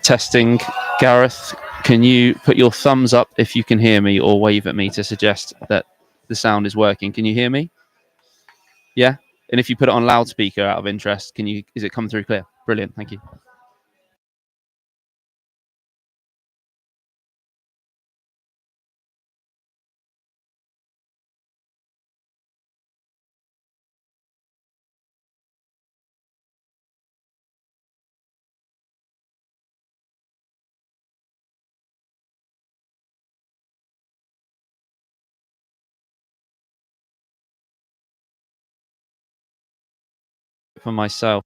Testing. Gareth, can you put your thumbs up if you can hear me, or wave at me to suggest that the sound is working? Can you hear me? Yeah? And if you put it on loudspeaker out of interest, is it come through clear? Brilliant, thank you. For myself.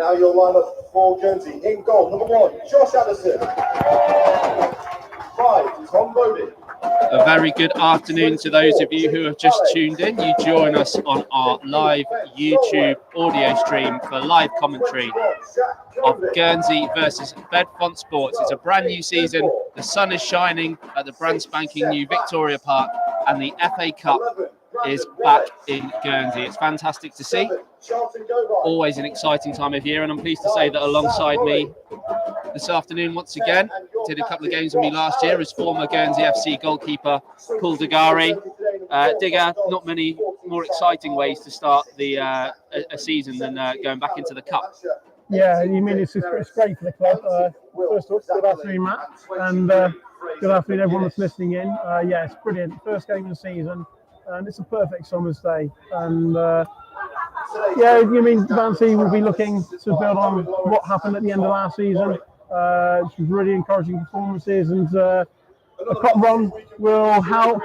Now your lineup for Guernsey. In goal, number 1, Josh Addison. 5, Tom Bodie. A very good afternoon to those of you who have just tuned in. You join us on our live YouTube audio stream for live commentary of Guernsey versus Bedfont Sports. It's a brand new season. The sun is shining at the brand spanking new Victoria Park, and the FA Cup is back in Guernsey. It's fantastic to see. Always an exciting time of year, and I'm pleased to say that alongside me this afternoon, once again, did a couple of games with me last year as former Guernsey FC goalkeeper Paul Degari. Digger, not many more exciting ways to start the a season than going back into the cup. Yeah, you mean it's great for the club. First of all, good afternoon, Matt, and good afternoon everyone that's listening in. Yeah, it's brilliant. First game of the season, and it's a perfect summer's day. And yeah, you mean Guernsey will be looking to build on what happened at the end of last season. It's really encouraging performances, and a cup run will help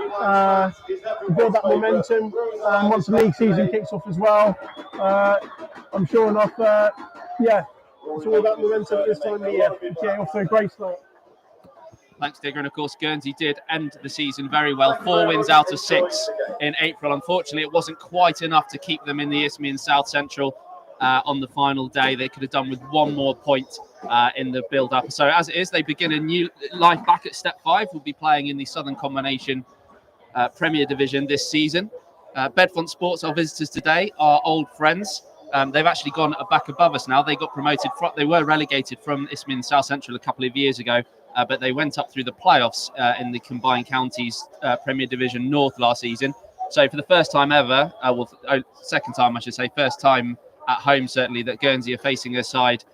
build that momentum. And once the league season kicks off as well, I'm sure enough. Yeah, it's all about momentum at this time of the year. It's getting off to a great start. Thanks, Digger. And of course, Guernsey did end the season very well. 4 wins out of 6 in April. Unfortunately, it wasn't quite enough to keep them in the Isthmian South Central on the final day. They could have done with 1 more point in the build-up. So as it is, they begin a new life back at Step 5. We'll be playing in the Southern Combination Premier Division this season. Bedfont Sports, our visitors today, are old friends. They've actually gone back above us now. They got promoted. They were relegated from Isthmian South Central a couple of years ago, but they went up through the playoffs in the Combined Counties Premier Division North last season. So for the first time ever, second time I should say, first time at home certainly, that Guernsey are facing a side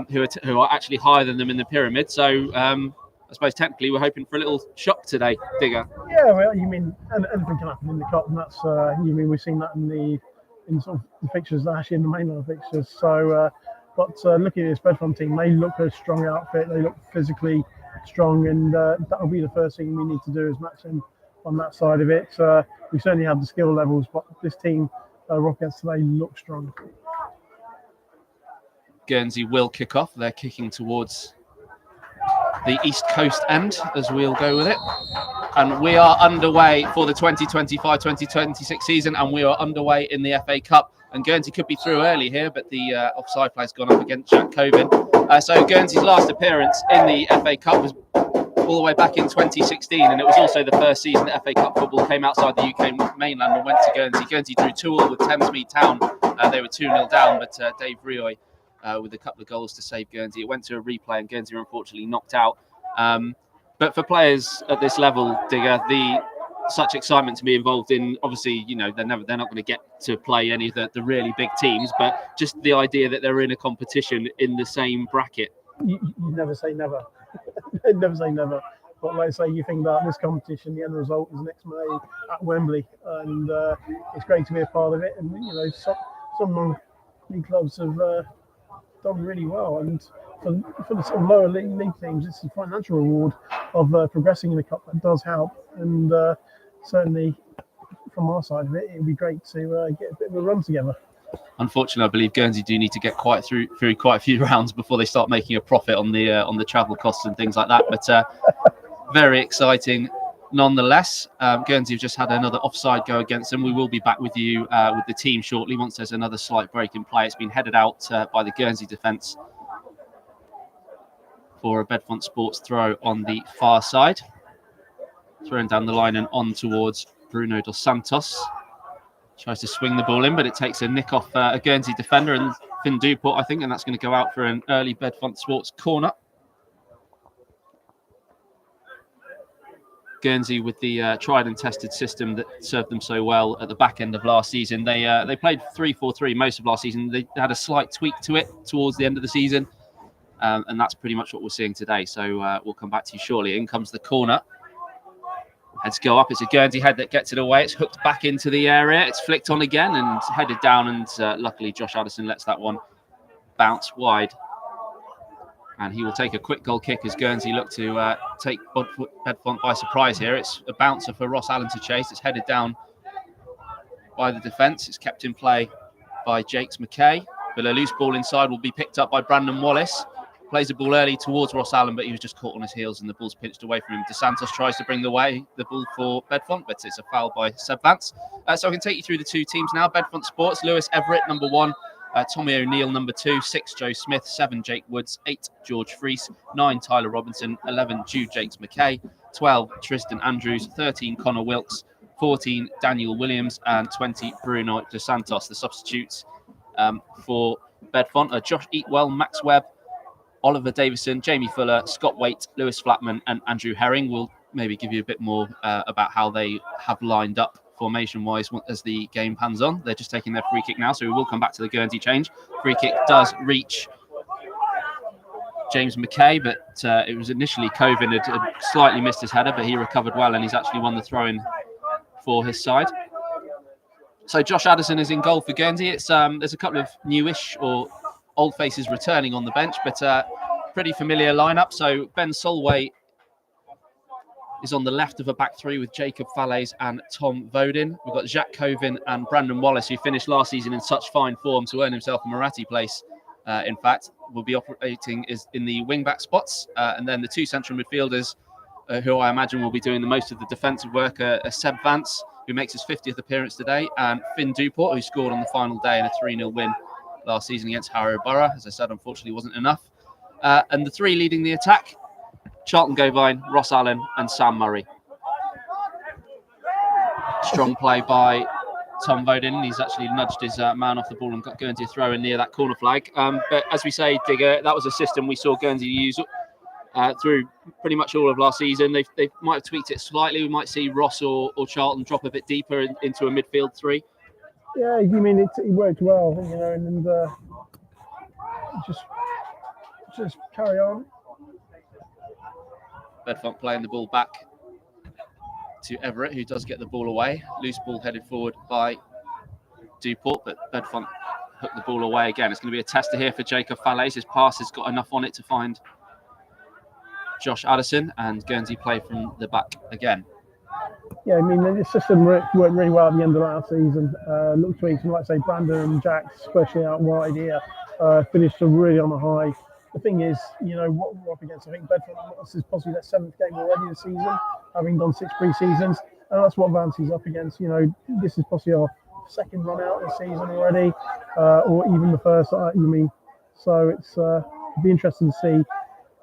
who are actually higher than them in the pyramid. So I suppose technically we're hoping for a little shock today, Digger. Yeah, well, you mean anything can happen in the cup, and that's you mean we've seen that in sort of the fixtures, actually in the mainline fixtures. So, but looking at this Bedfont team, they look a strong outfit. They look physically strong, and that'll be the first thing we need to do is match them on that side of it. We certainly have the skill levels, but this team, Rockets today, look strong. Guernsey will kick off. They're kicking towards the East Coast end, as we'll go with it. And we are underway for the 2025-2026 season, and we are underway in the FA Cup. And Guernsey could be through early here, but the offside play's gone up against Jack Coven. So Guernsey's last appearance in the FA Cup was all the way back in 2016, and it was also the first season that FA Cup football came outside the UK mainland and went to Guernsey. Guernsey drew 2-2 with Thamesmead Town. They were 2-0 down, but Dave Rioy with a couple of goals to save Guernsey. It went to a replay, and Guernsey were unfortunately knocked out. But for players at this level, Digger, such excitement to be involved in. Obviously, you know, they're not going to get to play any of the really big teams, but just the idea that they're in a competition in the same bracket. You never say never. Never say never. But like I say, you think about this competition, the end result is next May at Wembley, and it's great to be a part of it. And you know, some non-league clubs have done really well, and for the sort of lower league teams, it's a financial reward of progressing in the cup. That does help, and certainly from our side of it, it'd be great to get a bit of a run together. Unfortunately, I believe Guernsey do need to get through quite a few rounds before they start making a profit on the travel costs and things like that. But very exciting nonetheless. Guernsey have just had another offside go against them. We will be back with you with the team shortly once there's another slight break in play. It's been headed out by the Guernsey defence for a Bedfont Sports throw on the far side. Thrown down the line and on towards Bruno dos Santos. Tries to swing the ball in, but it takes a nick off a Guernsey defender and Finn Duport, I think, and that's going to go out for an early Bedfont Sports corner. Guernsey with the tried and tested system that served them so well at the back end of last season. They played 3-4-3 most of last season. They had a slight tweak to it towards the end of the season, and that's pretty much what we're seeing today. So we'll come back to you shortly. In comes the corner. Heads go up. It's a Guernsey head that gets it away. It's hooked back into the area. It's flicked on again and headed down. And luckily, Josh Addison lets that one bounce wide. And he will take a quick goal kick as Guernsey look to take Bedfont by surprise here. It's a bouncer for Ross Allen to chase. It's headed down by the defence. It's kept in play by Jakes McKay. But a loose ball inside will be picked up by Brandon Wallace. Plays the ball early towards Ross Allen, but he was just caught on his heels and the ball's pinched away from him. De Santos tries to bring the ball for Bedfont, but it's a foul by Seb Vance. So I can take you through the two teams now. Bedfont Sports, Lewis Everett, number 1. Tommy O'Neill, number 2. 6, Joe Smith. 7, Jake Woods. 8, George Fries. 9, Tyler Robinson. 11, Jude Jakes McKay. 12, Tristan Andrews. 13, Connor Wilkes. 14, Daniel Williams. And 20, Bruno De Santos. The substitutes for Bedfont are Josh Eatwell, Max Webb, Oliver Davison, Jamie Fuller, Scott Waite, Lewis Flatman, and Andrew Herring. Will maybe give you a bit more about how they have lined up formation-wise as the game pans on. They're just taking their free kick now, so we will come back to the Guernsey change. Free kick does reach James McKay, but it was initially Coven had slightly missed his header, but he recovered well, and he's actually won the throw-in for his side. So Josh Addison is in goal for Guernsey. It's there's a couple of newish or old faces returning on the bench, but pretty familiar lineup. So Ben Solway is on the left of a back three with Jacob Falaise and Tom Vodin. We've got Jacques Covin and Brandon Wallace, who finished last season in such fine form to earn himself a Marathi place. In fact, will be operating in the wing-back spots. And then the two central midfielders, who I imagine will be doing the most of the defensive work, are Seb Vance, who makes his 50th appearance today, and Finn Duport, who scored on the final day in a 3-0 win last season against Harrow Borough. As I said, unfortunately wasn't enough. And the three leading the attack, Charlton Govine, Ross Allen and Sam Murray. Strong play by Tom Vodin. He's actually nudged his man off the ball and got Guernsey a throw in near that corner flag. But as we say, Digger, that was a system we saw Guernsey use through pretty much all of last season. They might have tweaked it slightly. We might see Ross or Charlton drop a bit deeper into a midfield three. Yeah, you mean it worked well, you know, and just carry on. Bedfont playing the ball back to Everett, who does get the ball away. Loose ball headed forward by Duport, but Bedfont hooked the ball away again. It's going to be a tester here for Jacob Falaise. His pass has got enough on it to find Josh Addison, and Guernsey play from the back again. Yeah, I mean, the system worked really well at the end of last season. Look tweaks, and like I say, Brandon and Jack, especially out wide here, finished really on a high. The thing is, you know, what we're up against, I think Bedfont, this is possibly their 7th game already this season, having done 6 pre-seasons, and that's what Vance is up against. You know, this is possibly our 2nd run out this season already, or even the first, you mean. So it's it'll be interesting to see,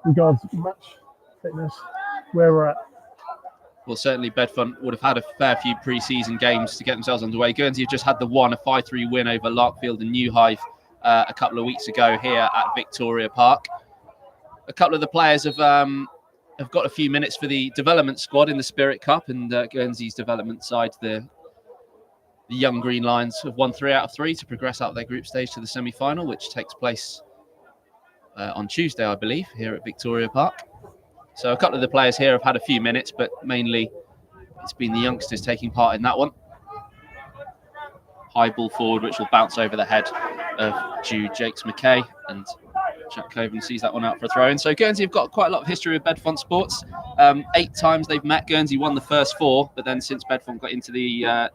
regards match fitness, where we're at. Well, certainly Bedfont would have had a fair few pre-season games to get themselves underway. Guernsey have just had a 5-3 win over Larkfield and Newhive a couple of weeks ago here at Victoria Park. A couple of the players have got a few minutes for the development squad in the Spirit Cup, and Guernsey's development side, the Young Green Lions, have won 3 out of 3 to progress out of their group stage to the semi-final, which takes place on Tuesday, I believe, here at Victoria Park. So a couple of the players here have had a few minutes, but mainly it's been the youngsters taking part in that one. High ball forward, which will bounce over the head of Jude Jakes McKay, and Jack Coven sees that one out for a throw-in. So Guernsey have got quite a lot of history with Bedfont Sports. 8 times they've met. Guernsey won the first 4, but then since Bedfont got into the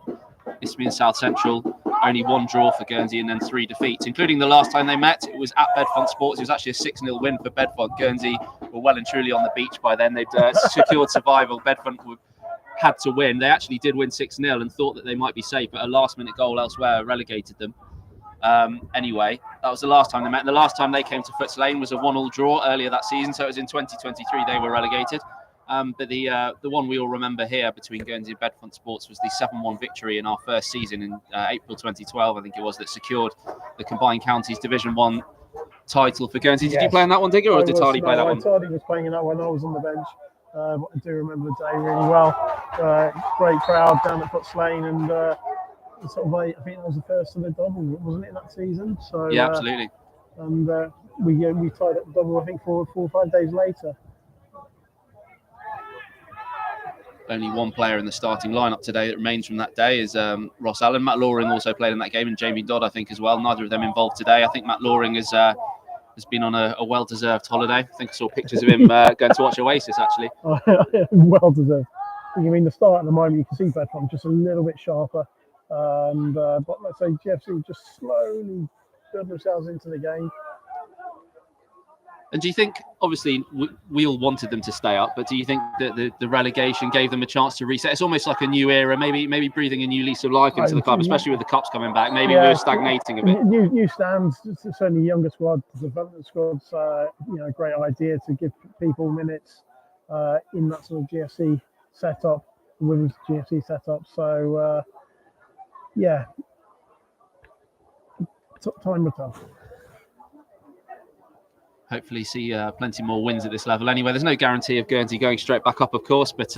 Isthmian South Central, only 1 draw for Guernsey and then 3 defeats, including the last time they met. It was at Bedfont Sports. It was actually a 6-0 win for Bedfont. Guernsey were well and truly on the beach by then. They'd secured survival. Bedfont had to win. They actually did win 6-0 and thought that they might be safe, but a last-minute goal elsewhere relegated them. Anyway, that was the last time they met. And the last time they came to Foots Lane was a 1-1 draw earlier that season, so it was in 2023 they were relegated. But the one we all remember here between Guernsey and Bedfont Sports was the 7-1 victory in our first season in April 2012, I think it was, that secured the Combined Counties Division 1 title for Guernsey. Did you play in that one, Digger, or did Tardy play that one? Tardy was playing in that one. I was on the bench. I do remember the day really well. Great crowd down at Foots Lane, and sort of I think that was the first of the double, wasn't it, in that season? So yeah, absolutely. And we tied up the double, I think, 4 or 5 days later. Only one player in the starting lineup today that remains from that day is Ross Allen. Matt Loring also played in that game, and Jamie Dodd, I think, as well. Neither of them involved today. I think Matt Loring has been on a well-deserved holiday. I think I saw pictures of him going to watch Oasis, actually. Well-deserved. You mean the start at the moment, you can see Bedfont just a little bit sharper. But let's say GFC just slowly build themselves into the game. And do you think, obviously, we all wanted them to stay up, but do you think that the relegation gave them a chance to reset? It's almost like a new era, maybe breathing a new lease of life into the club, especially with the cups coming back. Maybe we were stagnating a bit. New stands, certainly younger squad, development squads. Great idea to give people minutes in that sort of GFC setup, women's GFC setup. So time will tell. Hopefully see plenty more wins at this level. Anyway, there's no guarantee of Guernsey going straight back up, of course, but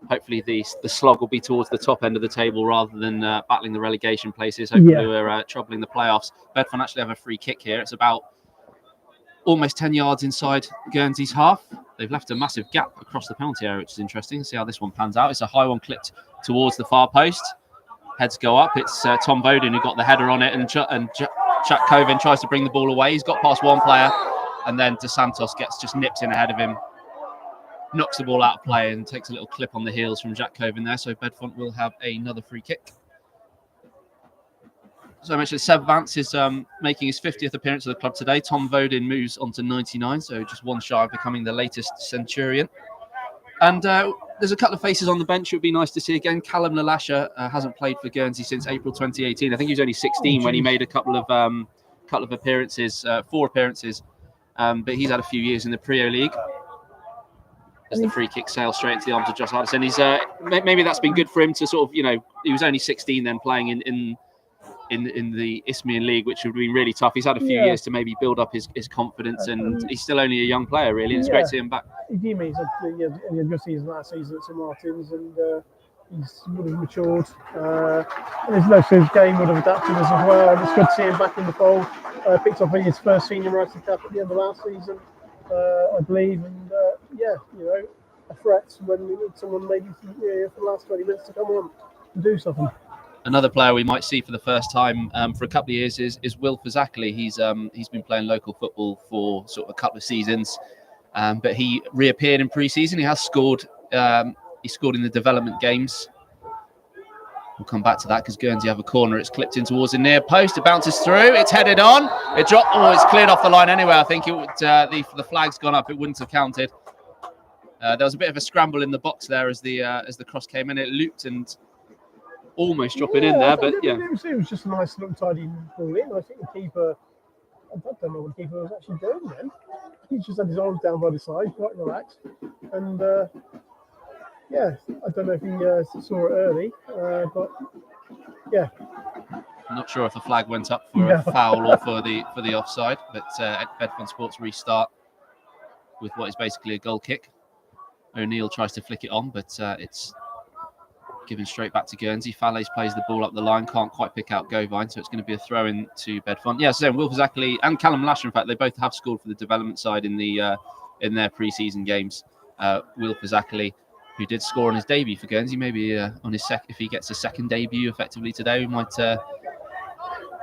hopefully the slog will be towards the top end of the table rather than battling the relegation places. Hopefully we're troubling the playoffs. Bedfont actually have a free kick here. It's about almost 10 yards inside Guernsey's half. They've left a massive gap across the penalty area, which is interesting. See how this one pans out. It's a high one clipped towards the far post. Heads go up. It's Tom Bowden who got the header on it, and Jack Covin tries to bring the ball away. He's got past one player. And then Dos Santos just nips in ahead of him, knocks the ball out of play and takes a little clip on the heels from Jack Covin there. So Bedfont will have another free kick. So I mentioned Seb Vance is making his 50th appearance of the club today. Tom Vodin moves on to 99, so just one shy of becoming the latest Centurion. And there's a couple of faces on the bench it would be nice to see again. Callum Lalasha hasn't played for Guernsey since April 2018. I think he was only 16 when he made a couple of appearances, 4 appearances. But he's had a few years in the Prio League. As the free kick sails straight into the arms of Josh Addison. He's maybe that's been good for him to sort of, he was only 16 then playing in the Isthmian League, which would have been really tough. He's had a few years to maybe build up his confidence, and he's still only a young player, really. It's great to see him back. He means he had a good season last season at St Martin's, and he's would have matured. And his game would have adapted as well. It's good to see him back in the fold. Picked up his first senior writing cap at the end of last season, I believe, and a threat when someone maybe for the last 20 minutes to come on and do something. Another player we might see for the first time for a couple of years is Will Fazakli. He's been playing local football for sort of a couple of seasons, but he reappeared in pre-season. He has scored. He scored in the development games. We'll come back to that because Guernsey have a corner. It's clipped in towards the near post. It bounces through. It's headed on. It dropped. Oh, it's cleared off the line anyway. I think it would, the flag's gone up. It wouldn't have counted. There was a bit of a scramble in the box there as the cross came in. It looped and almost dropped it in there, but yeah. It was just a nice little tidy ball in. I think the keeper, I don't know what the keeper was actually doing then. He just had his arms down by the side, quite relaxed. And I don't know if he saw it early, but yeah. I'm not sure if the flag went up for a foul or for the offside, but Bedfont Sports restart with what is basically a goal kick. O'Neill tries to flick it on, but it's given straight back to Guernsey. Falaise plays the ball up the line, can't quite pick out Govine, so it's going to be a throw in to Bedfont. Yeah, so Will Fazakli and Callum Lasher, in fact, they both have scored for the development side in their pre-season games. Will Fazakli, who did score on his debut for Guernsey, maybe on his if he gets a second debut effectively today, we might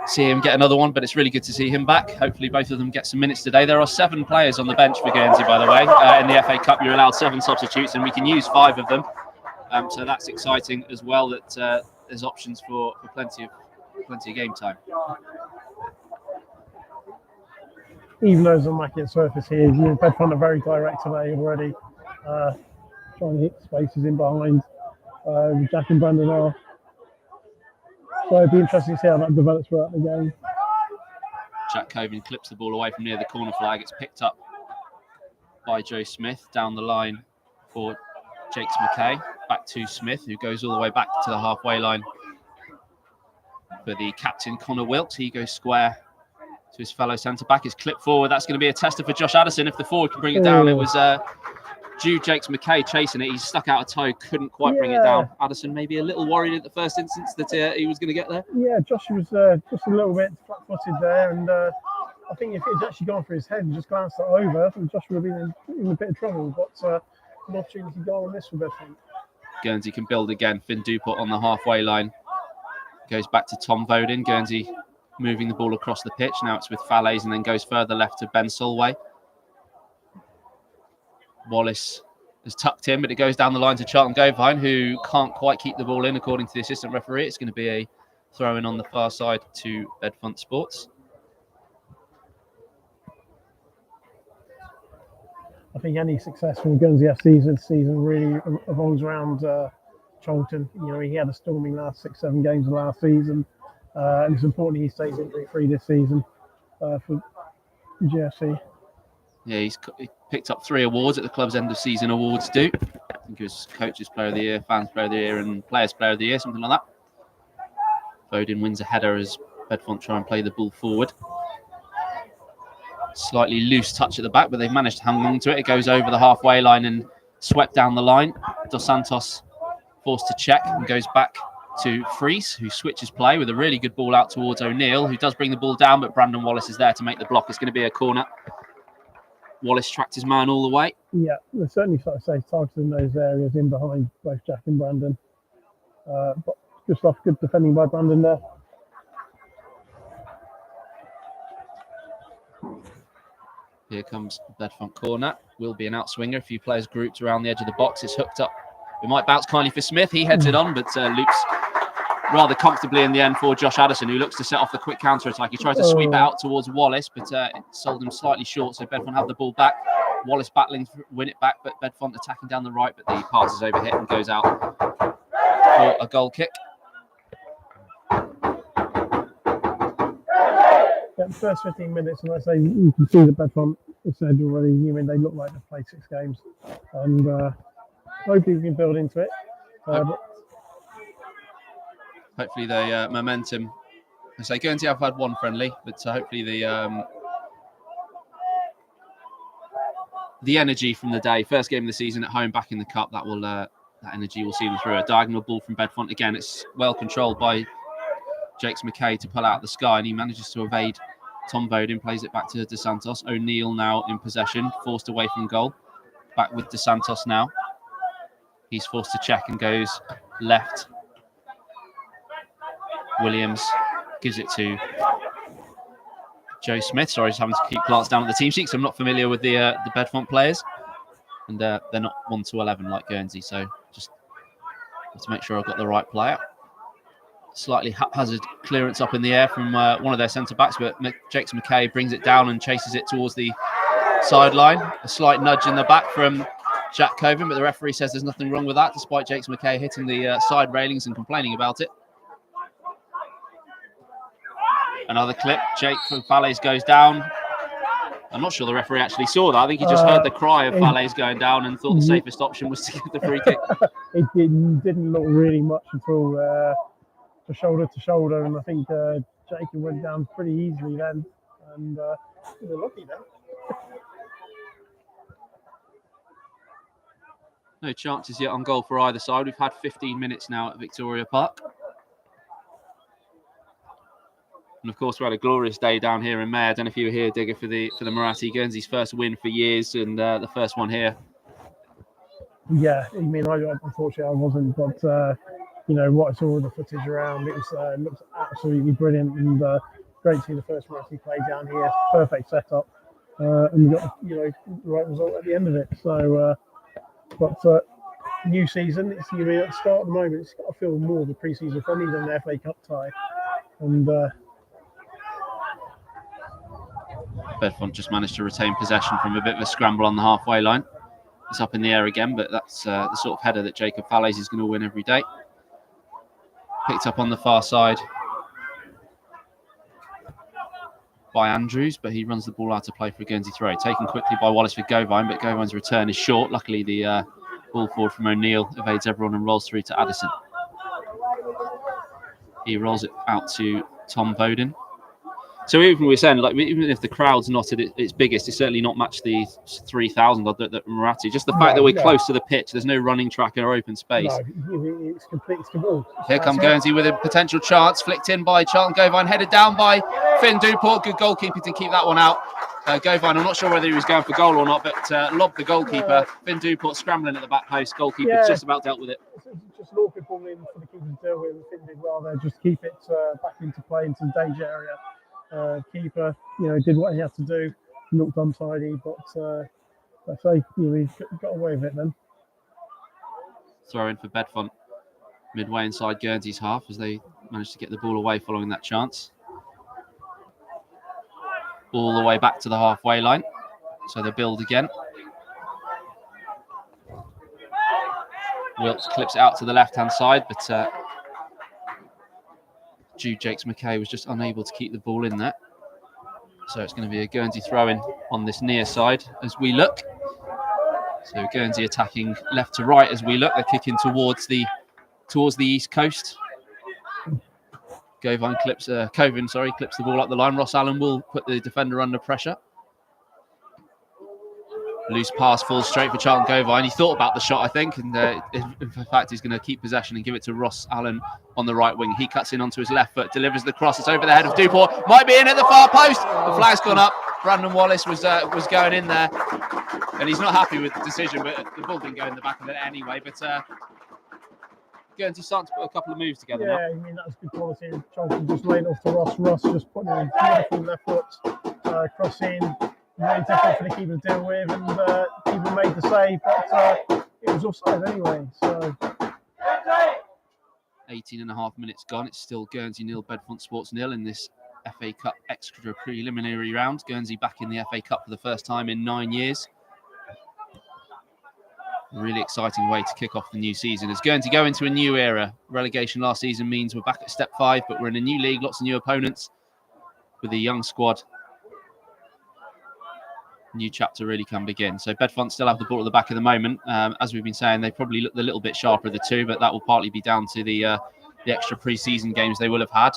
see him get another one, but it's really good to see him back. Hopefully both of them get some minutes today. There are 7 players on the bench for Guernsey, by the way. In the FA Cup, you're allowed 7 substitutes, and we can use 5 of them. So that's exciting as well, that there's options for plenty of game time. Even though it's on Mackett surface here, Bedfont are very direct today already. Trying to hit spaces in behind. Jack and Brandon are. So it'd be interesting to see how that develops throughout the game. Jack Covin clips the ball away from near the corner flag. It's picked up by Joe Smith down the line for Jakes McKay. Back to Smith, who goes all the way back to the halfway line for the captain, Connor Wilkes. He goes square to his fellow centre-back. Is clipped forward. That's going to be a tester for Josh Addison. If the forward can bring it down, it was Jakes McKay chasing it. He stuck out a toe, couldn't quite bring it down. Addison maybe a little worried at the first instance that he was going to get there. Yeah, Josh was just a little bit flat-footed there, and I think if it had actually gone for his head and just glanced it over, I think Josh would have been in a bit of trouble. But an opportunity goal on this for Bedfont. Guernsey can build again. Finn Dupont on the halfway line. Goes back to Tom Vodin. Guernsey moving the ball across the pitch. Now it's with Falaise and then goes further left to Ben Solway. Wallace is tucked in, but it goes down the line to Charlton Govine, who can't quite keep the ball in, according to the assistant referee. It's going to be a throw-in on the far side to Bedfont Sports. I think any successful Guernsey season really revolves around Charlton. You know, he had a storming last 6-7 games of last season, and it's important he stays injury-free this season for GFC. Yeah, he picked up 3 awards at the club's end of season awards do. I think it was Coaches Player of the Year, Fans Player of the Year, and Players Player of the Year, something like that. Foden wins a header as Bedfont try and play the ball forward. Slightly loose touch at the back, but they've managed to hang on to it. It goes over the halfway line and swept down the line. Dos Santos forced to check and goes back to Fries, who switches play with a really good ball out towards O'Neill, who does bring the ball down, but Brandon Wallace is there to make the block. It's going to be a corner. Wallace tracked his man all the way. Yeah, they're certainly, sort of say, targeted in those areas in behind both Jack and Brandon. But good stuff, good defending by Brandon there. Here comes Bedfont corner. Will be an outswinger. A few players grouped around the edge of the box. It's hooked up. It might bounce kindly for Smith. He heads it on, but loops rather comfortably in the end for Josh Addison, who looks to set off the quick counter-attack. He tries to sweep it out towards Wallace, but it sold him slightly short, so Bedfont have the ball back. Wallace battling to win it back, but Bedfont attacking down the right, but the pass is overhit and goes out for a goal kick. Yeah, the first 15 minutes, and I say you can see that Bedfont have said already, you mean they look like they've played 6 games, and hopefully we can build into it. But hopefully the momentum. I say Guernsey have had 1 friendly, but hopefully the energy from the day, first game of the season at home, back in the cup, that will that energy will see them through. A diagonal ball from Bedfont again. It's well controlled by Jakes McKay to pull out the sky, and he manages to evade Tom Bowden, plays it back to Dos Santos. O'Neill now in possession, forced away from goal. Back with Dos Santos now. He's forced to check and goes left. Williams gives it to Joe Smith. Sorry, just having to keep glancing down at the team sheet because I'm not familiar with the Bedfont players. And they're not 1 to 11 like Guernsey, so just have to make sure I've got the right player. Slightly haphazard clearance up in the air from one of their centre-backs, but Jakes McKay brings it down and chases it towards the sideline. A slight nudge in the back from Jack Coven, but the referee says there's nothing wrong with that, despite Jakes McKay hitting the side railings and complaining about it. Another clip. Jake from Falaise goes down. I'm not sure the referee actually saw that. I think he just heard the cry of Falaise going down and thought the safest option was to give the free kick. It didn't look really much at all. Shoulder to shoulder, and I think Jacob went down pretty easily then, and we were lucky then. No chances yet on goal for either side. We've had 15 minutes now at Victoria Park. And of course, we had a glorious day down here in May. I don't know if you were here, Digger, for the Marathi. Guernsey's first win for years, and the first one here. Yeah, I mean, unfortunately I wasn't, but you know what I saw of the footage around, it looks absolutely brilliant, and great to see the first Marathi play down here. Perfect setup, and we got the right result at the end of it. So, but new season, it's at the start at the moment. It's got to feel more of a pre-season friendly than an FA Cup tie, and. Bedfont just managed to retain possession from a bit of a scramble on the halfway line. It's up in the air again, but that's the sort of header that Jacob Falaise is going to win every day. Picked up on the far side by Andrews, but he runs the ball out to play for a Guernsey throw. Taken quickly by Wallace for Govine, but Govine's return is short. Luckily, the ball forward from O'Neill evades everyone and rolls through to Addison. He rolls it out to Tom Bowden. So even we're saying, like, even if the crowd's not at its biggest, it's certainly not matched the 3,000 odd that Marathi. Just the fact that we're close to the pitch, there's no running track or open space. No, it's complete. It's complete. Here come Guernsey with a potential chance, flicked in by Charlton Govine, headed down by Finn Duport. Good goalkeeper to keep that one out. Govine, I'm not sure whether he was going for goal or not, but lobbed the goalkeeper. Finn Duport scrambling at the back post. Goalkeeper just about dealt with it. Just an awkward ball in for the keeper to deal with. Finn did well there, just keep it back into play, into the danger area. Keeper, did what he had to do, looked untidy, but I say, he got away with it then. Throw in for Bedfont, midway inside Guernsey's half as they managed to get the ball away following that chance. All the way back to the halfway line, so they build again. Wilkes clips it out to the left-hand side, but Jude Jakes McKay was just unable to keep the ball in there. So it's going to be a Guernsey throw-in on this near side as we look. So Guernsey attacking left to right as we look. They're kicking towards the east coast. Covin clips the ball up the line. Ross Allen will put the defender under pressure. Loose pass falls straight for Charlton Covin. He thought about the shot, I think, and in fact, he's going to keep possession and give it to Ross Allen on the right wing. He cuts in onto his left foot, delivers the cross. It's over the head of Duport. Might be in at the far post. The flag's gone up. Brandon Wallace was going in there, and he's not happy with the decision, but the ball didn't go in the back of it anyway. But Guernsey starting to put a couple of moves together now. Yeah, I mean, that was good quality. Charlton just laid off to Ross. Ross just putting in beautiful left foot, crossing. Really difficult for the keeper to deal with, and keeper made the save, but it was offside anyway. So 18.5 minutes gone. It's still Guernsey 0, Bedfont Sports 0 in this FA Cup extra preliminary round. Guernsey back in the FA Cup for the first time in 9 years. A really exciting way to kick off the new season as Guernsey go into a new era. Relegation last season means we're back at step 5, but we're in a new league, lots of new opponents with a young squad. New chapter really can begin. So Bedfont still have the ball at the back at the moment. As we've been saying, they probably look a little bit sharper of the two, but that will partly be down to the extra pre-season games they will have had.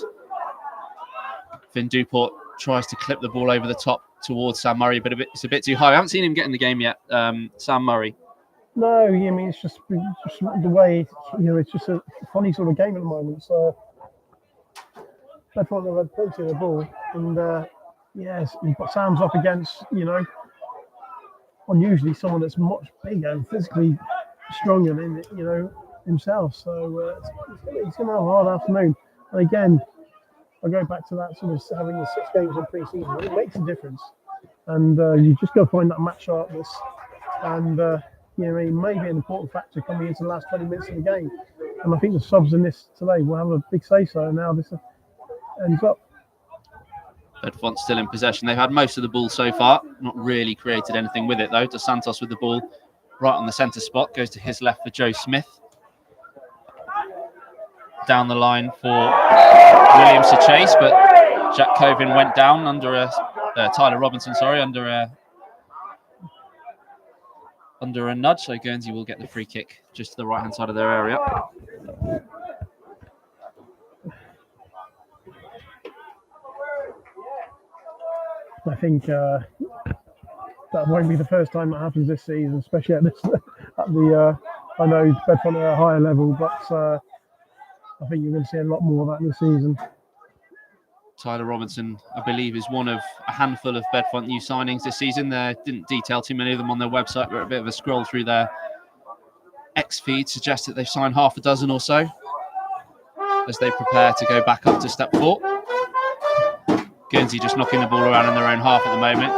Finn Duport tries to clip the ball over the top towards Sam Murray, but it's a bit too high. I haven't seen him get in the game yet, Sam Murray. no, I mean, it's just the way, it's just a funny sort of game at the moment. So Bedfont have had plenty of the ball, and yes, you've got Sam's up against, unusually someone that's much bigger and physically stronger than himself. So he's going to have a hard afternoon. And again, I go back to that sort of having the 6 games in pre-season. It makes a difference, and you just got to find that match sharpness. And it may be an important factor coming into the last 20 minutes of the game. And I think the subs in this today will have a big say-so. Now this ends up. Bedfont still in possession. They've had most of the ball so far. Not really created anything with it, though. Dos Santos with the ball right on the centre spot. Goes to his left for Joe Smith. Down the line for Williams to chase, but Jack Covin went down under Tyler Robinson, under a nudge. So Guernsey will get the free kick just to the right-hand side of their area. I think that won't be the first time that happens this season, especially at the. I know Bedfont are at a higher level, but I think you're going to see a lot more of that this season. Tyler Robinson, I believe, is one of a handful of Bedfont new signings this season. They didn't detail too many of them on their website, but a bit of a scroll through their X feed suggests that they've signed half a dozen or so as they prepare to go back up to step 4. Guernsey just knocking the ball around in their own half at the moment.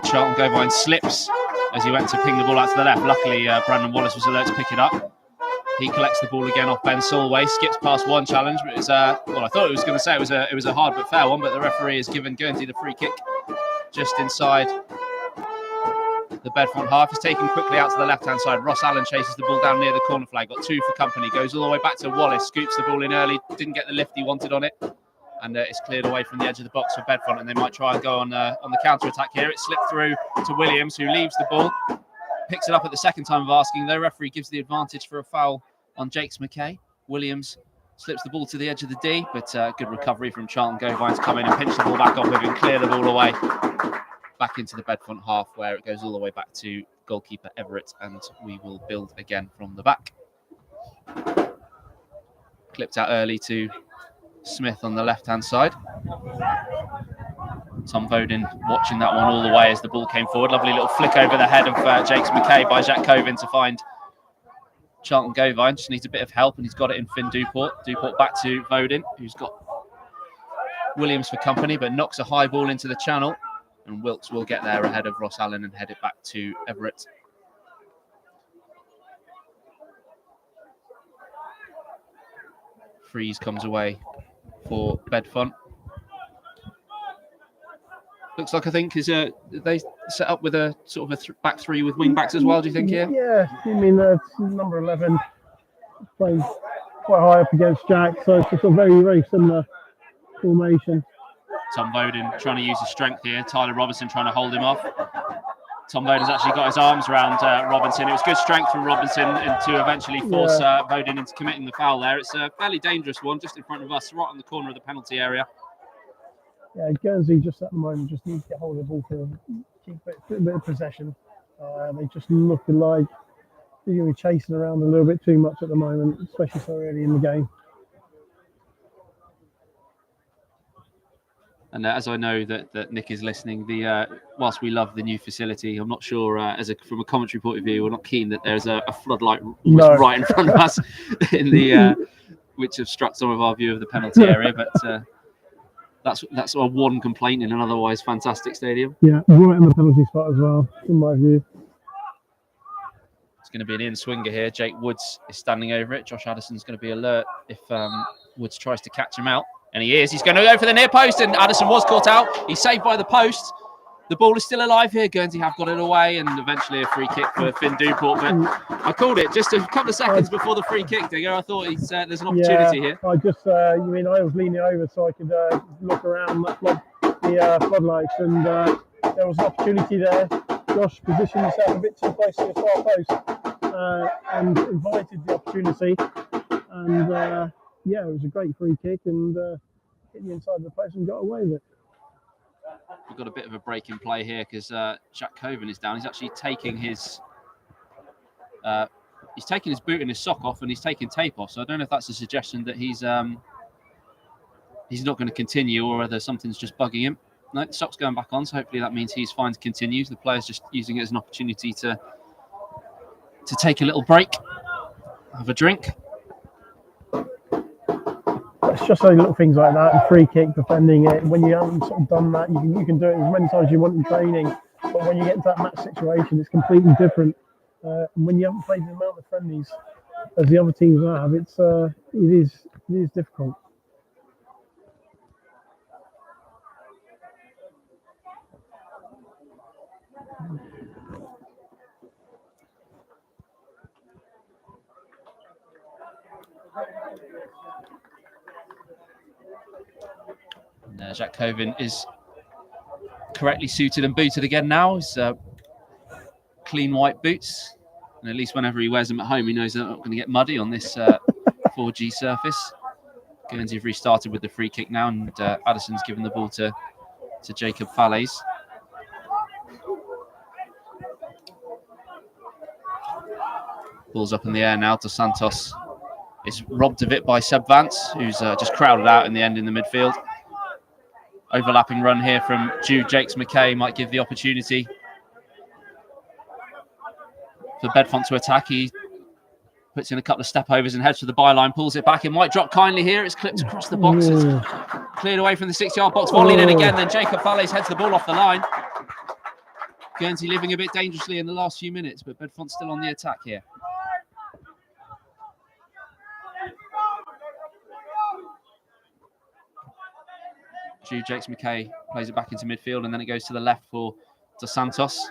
Charlton Covin slips as he went to ping the ball out to the left. Luckily, Brandon Wallace was alert to pick it up. He collects the ball again off Ben Solway, skips past one challenge, but it's I thought it was going to say it was a hard but fair one, but the referee has given Guernsey the free kick just inside the Bedfont half. He's taken quickly out to the left-hand side. Ross Allen chases the ball down near the corner flag, got 2 for company, goes all the way back to Wallace, scoops the ball in early, didn't get the lift he wanted on it. And it's cleared away from the edge of the box for Bedfont, and they might try and go on the counter-attack here. It slipped through to Williams, who leaves the ball, picks it up at the second time of asking. The referee gives the advantage for a foul on Jakes McKay. Williams slips the ball to the edge of the D, but good recovery from Charlton Covin to come in and pinch the ball back off with him, clear the ball away back into the Bedfont half, where it goes all the way back to goalkeeper Everett, and we will build again from the back. Clipped out early to Smith on the left-hand side. Tom Foden watching that one all the way as the ball came forward. Lovely little flick over the head of Jakes McKay by Jack Covin to find Charlton Covin. Just needs a bit of help, and he's got it in Finn Duport. Duport back to Foden, who's got Williams for company, but knocks a high ball into the channel, and Wilkes will get there ahead of Ross Allen and head it back to Everett. Freeze comes away for Bedfont. Looks like, I think, they set up with a sort of back 3 with wing backs as well, do you think, here? Yeah, I mean, number 11, playing quite high up against Jack, so it's just a very, very similar formation. Tom Bowden trying to use his strength here. Tyler Robinson trying to hold him off. Tom Bowden's actually got his arms around Robinson. It was good strength from Robinson and to eventually force Bowden into committing the foul there. It's a fairly dangerous one just in front of us, right on the corner of the penalty area. Yeah, Guernsey just at the moment just needs to get hold of the ball for keep a bit of possession. They just look like they're going to be chasing around a little bit too much at the moment, especially so early in the game. And as I know that Nick is listening, whilst we love the new facility, I'm not sure from a commentary point of view, we're not keen that there's a floodlight right in front of us which obstructs some of our view of the penalty area. But that's our one complaint in an otherwise fantastic stadium. Yeah, right in the penalty spot as well, in my view. It's going to be an in-swinger here. Jake Woods is standing over it. Josh Addison's going to be alert if Woods tries to catch him out. And he is. He's going to go for the near post, and Addison was caught out. He's saved by the post. The ball is still alive here. Guernsey have got it away, and eventually a free kick for Finn Duport. But I called it just a couple of seconds before the free kick, Digger. I thought there's an opportunity here. I just, I was leaning over so I could look around the floodlights, and there was an opportunity there. Josh positioned himself a bit too close to the far post and invited the opportunity. And yeah, it was a great free kick and hit the inside of the post and got away with it. We've got a bit of a break in play here because Jack Coven is down. He's actually taking his boot and his sock off, and he's taking tape off. So I don't know if that's a suggestion that he's not going to continue, or whether something's just bugging him. No, the sock's going back on, so hopefully that means he's fine to continue. The player's just using it as an opportunity to take a little break, have a drink. It's just those little things like that, and free kick, defending it. When you haven't sort of done that, you can do it as many times as you want in training. But when you get into that match situation, it's completely different. And when you haven't played the amount of friendlies as the other teams have, it is difficult. And Jack Coven is correctly suited and booted again now. He's clean white boots, and at least whenever he wears them at home, he knows they're not going to get muddy on this 4G surface. Guernsey have restarted with the free kick now, and Addison's given the ball to Jacob Fallais. Ball's up in the air now to Santos. It's robbed of it by Seb Vance, who's just crowded out in the end in the midfield. Overlapping run here from Jude Jakes McKay might give the opportunity for Bedfont to attack. He puts in a couple of step overs and heads for the byline, pulls it back. It might drop kindly here. It's clipped across the box. It's cleared away from the 6-yard box. Volleyed in again. Then Jacob Fallais heads the ball off the line. Guernsey living a bit dangerously in the last few minutes, but Bedfont's still on the attack here. Jude Jakes McKay plays it back into midfield, and then it goes to the left for Dos Santos.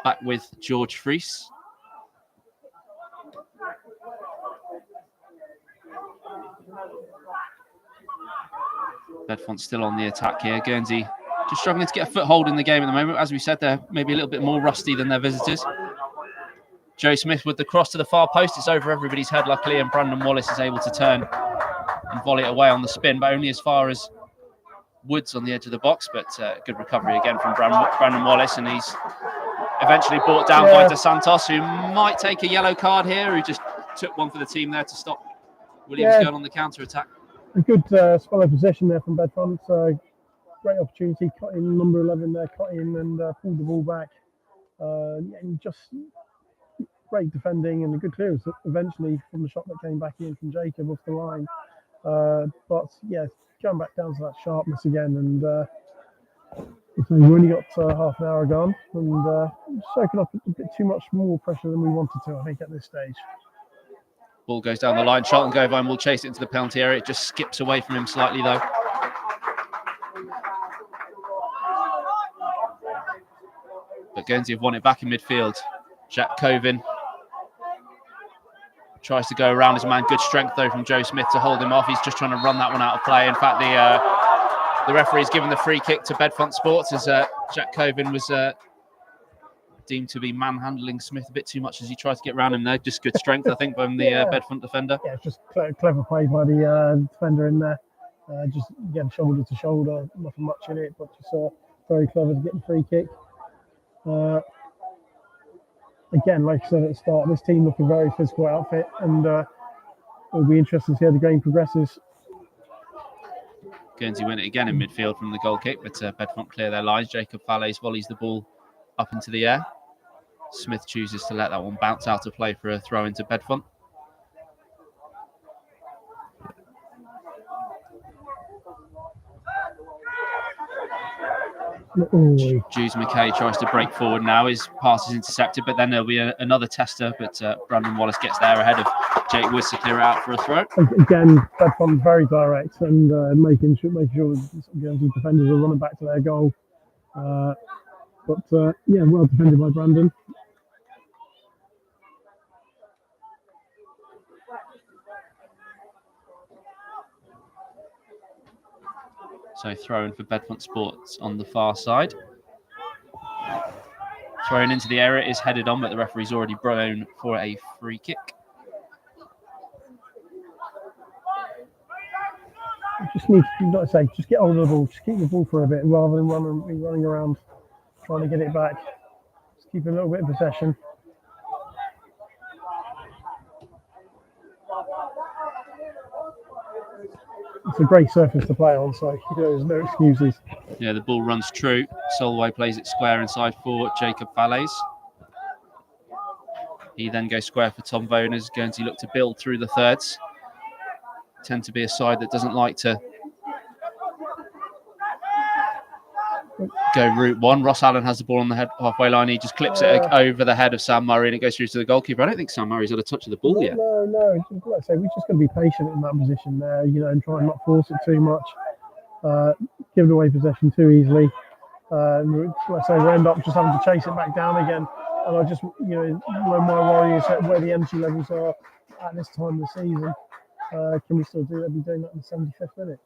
Back with George Fries. Bedfont still on the attack here. Guernsey just struggling to get a foothold in the game at the moment. As we said, they're maybe a little bit more rusty than their visitors. Joe Smith with the cross to the far post. It's over everybody's head, luckily, and Brandon Wallace is able to turn and volley it away on the spin, but only as far as Woods on the edge of the box. But good recovery again from Brandon Wallace, and he's eventually brought down by Dos Santos, who might take a yellow card here, who just took one for the team there to stop Williams going on the counter-attack. A good spell of possession there from Bedfont. Great opportunity, cut in number 11 there, cut in and pulled the ball back. And just great defending and a good clearance eventually from the shot that came back in from Jacob off the line. But yeah, going back down to that sharpness again, and we've only got half an hour gone, and soaking up a bit too much more pressure than we wanted to, I think, at this stage. Ball goes down the line. Charlton Govine will chase it into the penalty area. It just skips away from him slightly, though. But Guernsey have won it back in midfield. Jack Coven Tries to go around his man. Good strength, though, from Joe Smith to hold him off. He's just trying to run that one out of play. In fact, the referee's given the free kick to Bedfont Sports as Jack Coven was deemed to be manhandling Smith a bit too much as he tried to get around him there. Just good strength, I think, from the Bedfont defender. Yeah, just clever play by the defender in there. Just again, shoulder to shoulder, nothing much in it, but just very clever to get the free kick. Again, like I said at the start, this team look a very physical outfit, and it'll be interesting to see how the game progresses. Guernsey win it again in midfield from the goal kick, but Bedfont clear their lines. Jacob Fallais volleys the ball up into the air. Smith chooses to let that one bounce out of play for a throw into Bedfont. Jules McKay tries to break forward now. His pass is intercepted, but then there'll be another tester, but Brandon Wallace gets there ahead of Jake Woods to clear it out for a throw. Again, Bedfont very direct and making sure the defenders are running back to their goal. But well defended by Brandon. So throw-in for Bedfont Sports on the far side. Thrown into the area, is headed on, but the referee's already blown for a free kick. Just need to, like I say, just get hold of the ball, just keep the ball for a bit rather than running around trying to get it back. Just keep a little bit of possession. It's a great surface to play on, so there's no excuses. Yeah, the ball runs true. Solway plays it square inside for Jacob Fallais. He then goes square for Tom Vaughan as Guernsey look to build through the thirds. Tend to be a side that doesn't like to go route one. Ross Allen has the ball on the halfway line. He just clips it over the head of Sam Murray and it goes through to the goalkeeper. I don't think Sam Murray's had a touch of the ball yet. No. Like I say, we're just going to be patient in that position there, and try and not force it too much. Giving away possession too easily. Like I say, we end up just having to chase it back down again. And I just, my worry is where the energy levels are at this time of the season. Can we still do that? Be doing that in the 75th minute?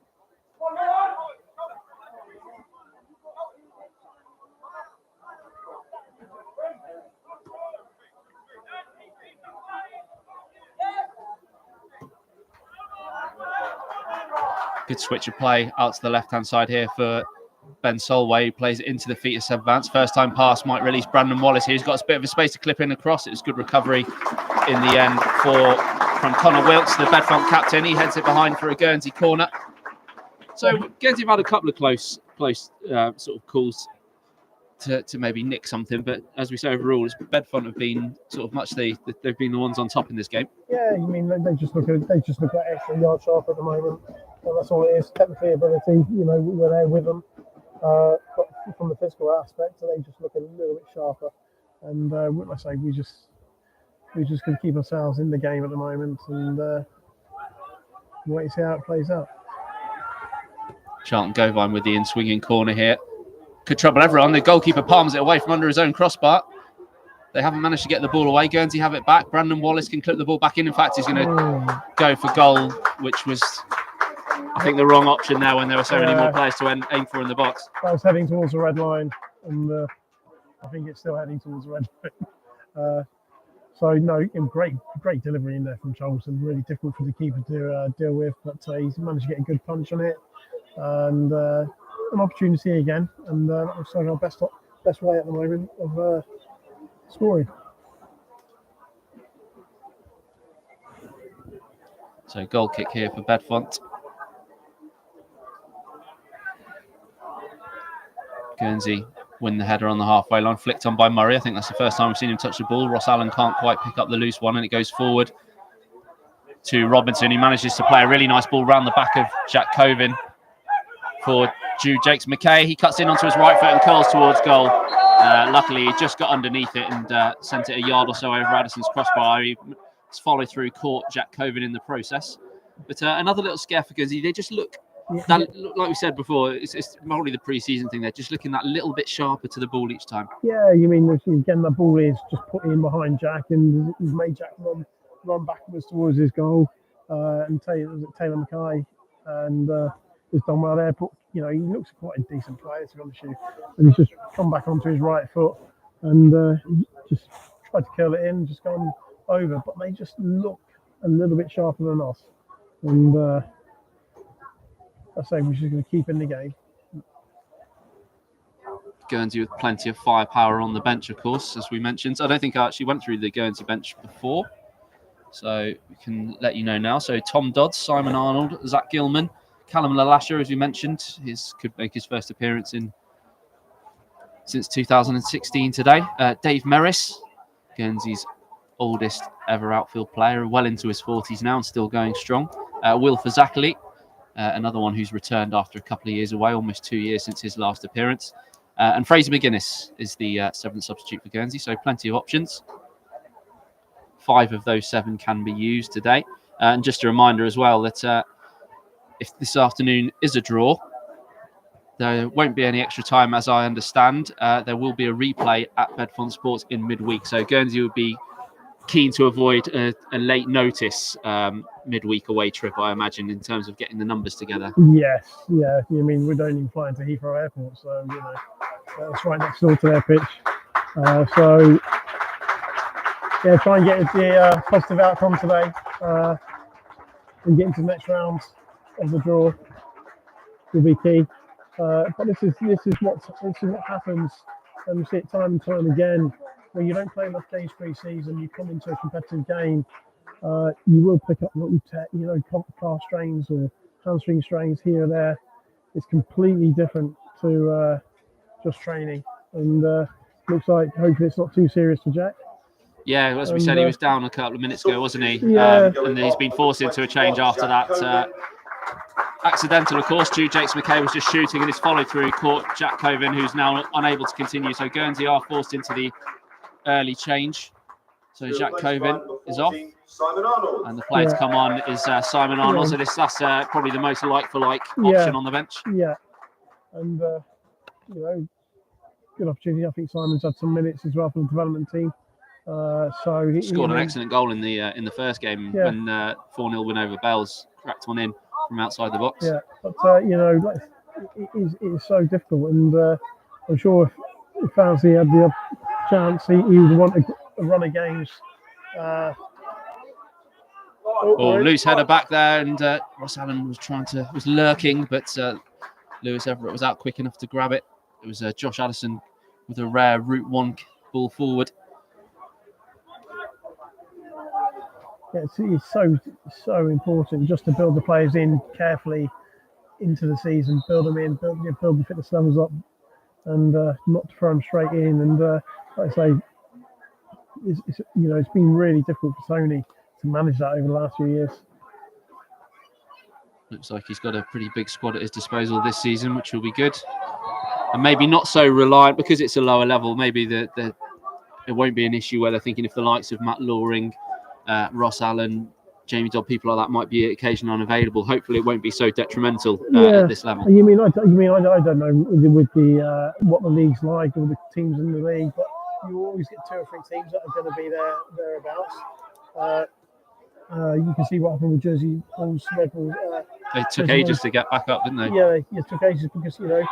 Good switch of play out to the left-hand side here for Ben Solway, who plays it into the feet of Seb Vance. First time pass might release Brandon Wallace here. He's got a bit of a space to clip in across. It was good recovery in the end from Connor Wilkes, the Bedfont captain. He heads it behind for a Guernsey corner. So Guernsey have had a couple of close sort of calls to maybe nick something, but as we say overall, Bedfont have been sort of they've been the ones on top in this game. Yeah, they just look like extra yard sharp at the moment. And that's all it is. Technically ability, we're there with them. But from the physical aspect, they just look a little bit sharper. And like I say, we just going to keep ourselves in the game at the moment and wait and see how it plays out. Charlton Govine with the in-swinging corner here. Could trouble everyone. The goalkeeper palms it away from under his own crossbar. They haven't managed to get the ball away. Guernsey have it back. Brandon Wallace can clip the ball back in. In fact, he's going to go for goal, which was, I think, the wrong option there when there were so many more players to aim for in the box. I was heading towards the red line, and I think it's still heading towards the red line. So, no, great delivery in there from Charlton. Really difficult for the keeper to deal with, but he's managed to get a good punch on it. And an opportunity again, and that looks like our best way at the moment of scoring. So goal kick here for Bedfont. Guernsey win the header on the halfway line, flicked on by Murray. I think that's the first time we've seen him touch the ball. Ross Allen can't quite pick up the loose one, and it goes forward to Robinson, who manages to play a really nice ball round the back of Jack Coven for Jakes McKay. He cuts in onto his right foot and curls towards goal. Luckily, he just got underneath it and sent it a yard or so over Addison's crossbar. He followed through, caught Jack Coven in the process. But another little scare for Guernsey. They just look, like we said before, it's probably the pre-season thing. They're just looking that little bit sharper to the ball each time. Yeah, you mean again, the ball is just put in behind Jack and he's made Jack run run backwards towards his goal, and Taylor Mackay, and has done well there. But he looks quite a decent player, to be honest with you, and he's just come back onto his right foot and just tried to curl it in, just gone over. But they just look a little bit sharper than us, and I say we're just going to keep in the game. Guernsey with plenty of firepower on the bench, of course, as we mentioned. I don't think I actually went through the Guernsey bench before, so we can let you know now. So Tom Dodds, Simon Arnold, Zach Gilman, Callum Lalasha, as we mentioned, could make his first appearance since 2016 today. Dave Merris, Guernsey's oldest ever outfield player, well into his 40s now and still going strong. Will Fazakli, another one who's returned after a couple of years away, almost 2 years since his last appearance. And Fraser McGuinness is the 7th substitute for Guernsey, so plenty of options. 5 of those 7 can be used today. And just a reminder as well that if this afternoon is a draw, there won't be any extra time, as I understand. There will be a replay at Bedfont Sports in midweek, so Guernsey will be keen to avoid a late notice midweek away trip, I imagine, in terms of getting the numbers together. Yes, yeah. We don't even fly into Heathrow Airport, so that's right next door to their pitch. So yeah, try and get the positive outcome today and get into the next round of the draw will be key. But this is what happens, and we see it time and time again. When you don't play enough games pre-season, you come into a competitive game, you will pick up calf strains or hamstring strains here or there. It's completely different to just training, and looks like hopefully it's not too serious for Jack. Yeah, as we said, he was down a couple of minutes ago, wasn't he? Yeah. And he's been forced into a change after that. Accidental, of course. Jakes McKay was just shooting, and his follow-through caught Jack Coven, who's now unable to continue. So Guernsey are forced into the early change. So Jack Coven is off, and the player to come on is Simon Arnold. So that's probably the most like-for-like option on the bench. Yeah, and good opportunity. I think Simon's had some minutes as well for the development team. So he scored an excellent goal in the first game when 4-0 win over Bells, cracked one in from outside the box. Yeah, but it is so difficult, and I'm sure if Fauzi had the chance, he would want a run of games. Loose header back there, and Ross Allen was lurking, but Lewis Everett was out quick enough to grab it. It was Josh Addison with a rare route 1 ball forward. Yeah, it's so important just to build the players in carefully into the season, build them in, build the fitness levels up, and not to throw them straight in. And like I say, it's been really difficult for Tony to manage that over the last few years. Looks like he's got a pretty big squad at his disposal this season, which will be good. And maybe not so reliant, because it's a lower level, maybe it won't be an issue where they're thinking if the likes of Matt Loring, Ross Allen, Jamie Dodd, people like that might be occasionally unavailable. Hopefully it won't be so detrimental at this level. You mean I don't know with the what the league's like or the teams in the league, but you always get 2 or 3 teams that are going to be thereabouts. You can see what happened with Jersey Bulls, Red Bull. They took ages to get back up, didn't they? Yeah, it took ages because a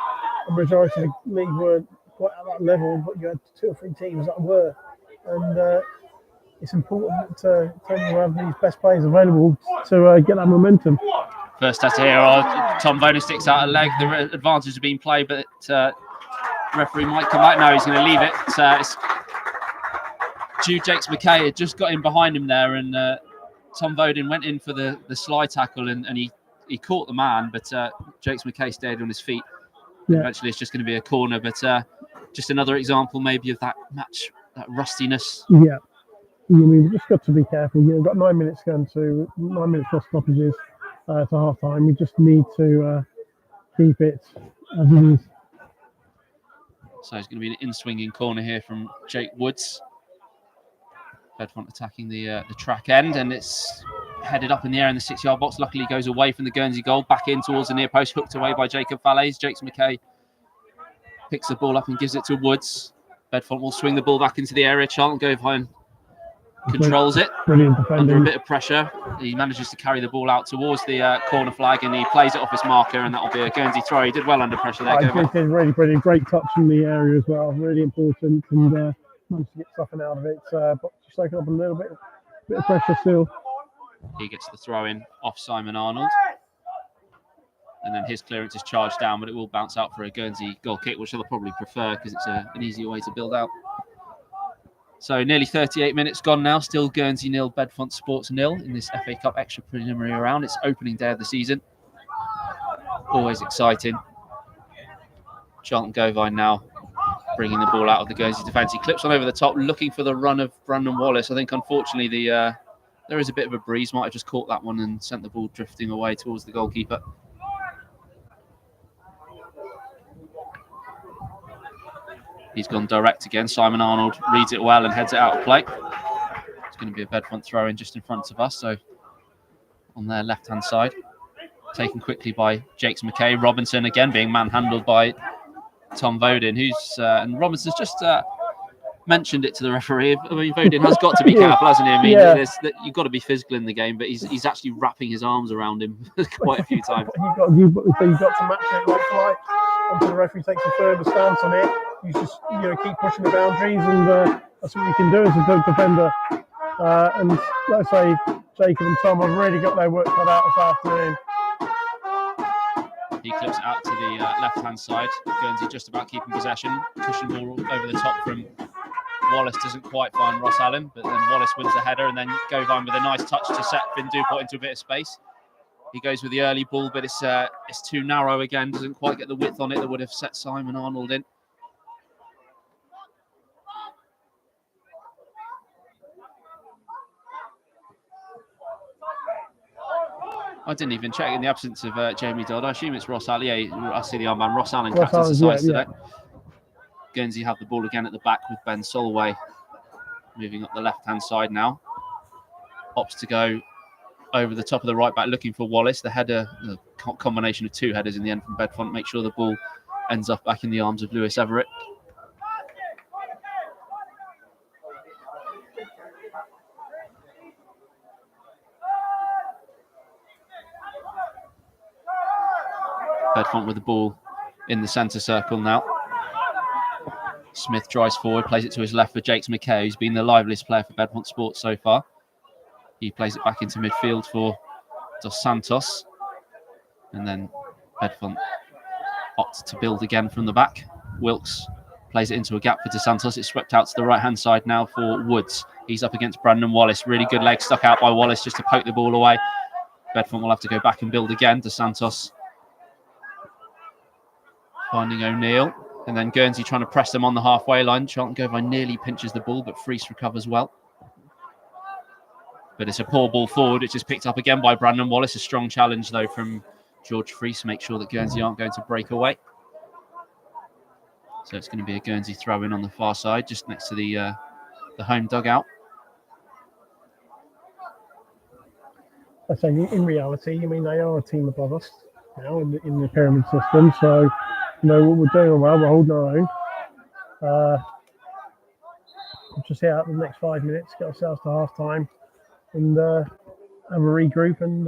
majority of the league weren't quite at that level, but you had 2 or 3 teams that were, and it's important to have these best players available to get that momentum. First test here, Tom Bona sticks out a leg. The advantage has been played, but referee might come back. No, he's going to leave it. It's Jakes McKay had just got in behind him there, and Tom Bowden went in for the slide tackle, and he caught the man, but Jakes McKay stayed on his feet. Yeah. Eventually, it's just going to be a corner, but just another example maybe of that rustiness. Yeah. We've just got to be careful. We've got 9 minutes going to 9 minutes plus stoppages to half time. We just need to keep it as it is. So it's going to be an in-swinging corner here from Jake Woods. Bedfont attacking the track end, and it's headed up in the air in the 6-yard box. Luckily goes away from the Guernsey goal, back in towards the near post, hooked away by Jacob Falaise. Jakes McKay picks the ball up and gives it to Woods. Bedfont will swing the ball back into the area. Charlton go behind controls it Brilliant under a defending. bit of pressure. He manages to carry the ball out towards the corner flag, and he plays it off his marker, and that'll be a Guernsey throw. He did well under pressure there, Gova. Did really brilliant. Great touch in the area as well. Really important, and managed to get something out of it. But just soaking up a little bit of pressure still. He gets the throw in off Simon Arnold. And then his clearance is charged down, but it will bounce out for a Guernsey goal kick, which they'll probably prefer because it's an easier way to build out. So nearly 38 minutes gone now. Still Guernsey 0, Bedfont Sports 0 in this FA Cup extra preliminary round. It's opening day of the season. Always exciting. Charlton Govine now bringing the ball out of the Guernsey defence. He clips on over the top, looking for the run of Brandon Wallace. I think, unfortunately, there is a bit of a breeze. Might have just caught that one and sent the ball drifting away towards the goalkeeper. He's gone direct again. Simon Arnold reads it well and heads it out of play. It's going to be a Bedfont throw in just in front of us. So on their left-hand side, taken quickly by Jakes McKay. Robinson again being manhandled by Tom Vodin, and Robinson's just mentioned it to the referee. I mean, Vodin has got to be careful, hasn't he? I mean, you've got to be physical in the game, but he's actually wrapping his arms around him quite a few times. You've got to match it like until the referee takes a further stance on it. You just keep pushing the boundaries, and that's what you can do as a defender. And like I say, Jacob and Tom have really got their work cut out this afternoon. He clips it out to the left-hand side. Guernsey just about keeping possession. Cushion ball over the top from Wallace, doesn't quite find Ross Allen, but then Wallace wins the header, and then Govine with a nice touch to set Finn Dupont into a bit of space. He goes with the early ball, but it's too narrow again. Doesn't quite get the width on it that would have set Simon Arnold in. I didn't even check in the absence of Jamie Dodd. I assume it's Ross Allen. Yeah, I see the armband. Ross Allen captains the sides today. Guernsey have the ball again at the back with Ben Solway moving up the left-hand side now. Opts to go over the top of the right back, looking for Wallace. The header, the combination of two headers in the end from Bedfont, make sure the ball ends up back in the arms of Lewis Everett. Bedfont with the ball in the centre circle now. Smith drives forward, plays it to his left for Jakes McKay, who's been the liveliest player for Bedfont Sports so far. He plays it back into midfield for Dos Santos. And then Bedfont opts to build again from the back. Wilkes plays it into a gap for Dos Santos. It's swept out to the right-hand side now for Woods. He's up against Brandon Wallace. Really good leg stuck out by Wallace just to poke the ball away. Bedfont will have to go back and build again. Dos Santos finding O'Neill, and then Guernsey trying to press them on the halfway line. Charlton Govine nearly pinches the ball, but Freese recovers well. But it's a poor ball forward, which is picked up again by Brandon Wallace. A strong challenge, though, from George Freese. Make sure that Guernsey aren't going to break away. So it's going to be a Guernsey throw-in on the far side, just next to the home dugout. I say, in reality, I mean, they are a team above us now in the pyramid system, so what we're doing well, we're holding our own. We'll just hit out the next 5 minutes, get ourselves to half time, and have a regroup. And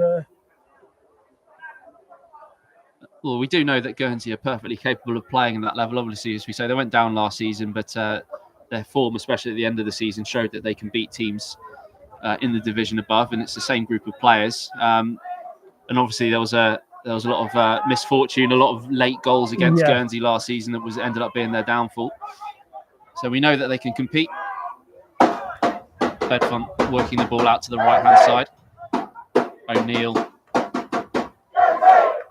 well, we do know that Guernsey are perfectly capable of playing at that level. Obviously, as we say, they went down last season, but their form, especially at the end of the season, showed that they can beat teams in the division above, and it's the same group of players. And obviously, there was a lot of misfortune, a lot of late goals against Guernsey last season that ended up being their downfall. So we know that they can compete. Bedfont working the ball out to the right-hand side. O'Neill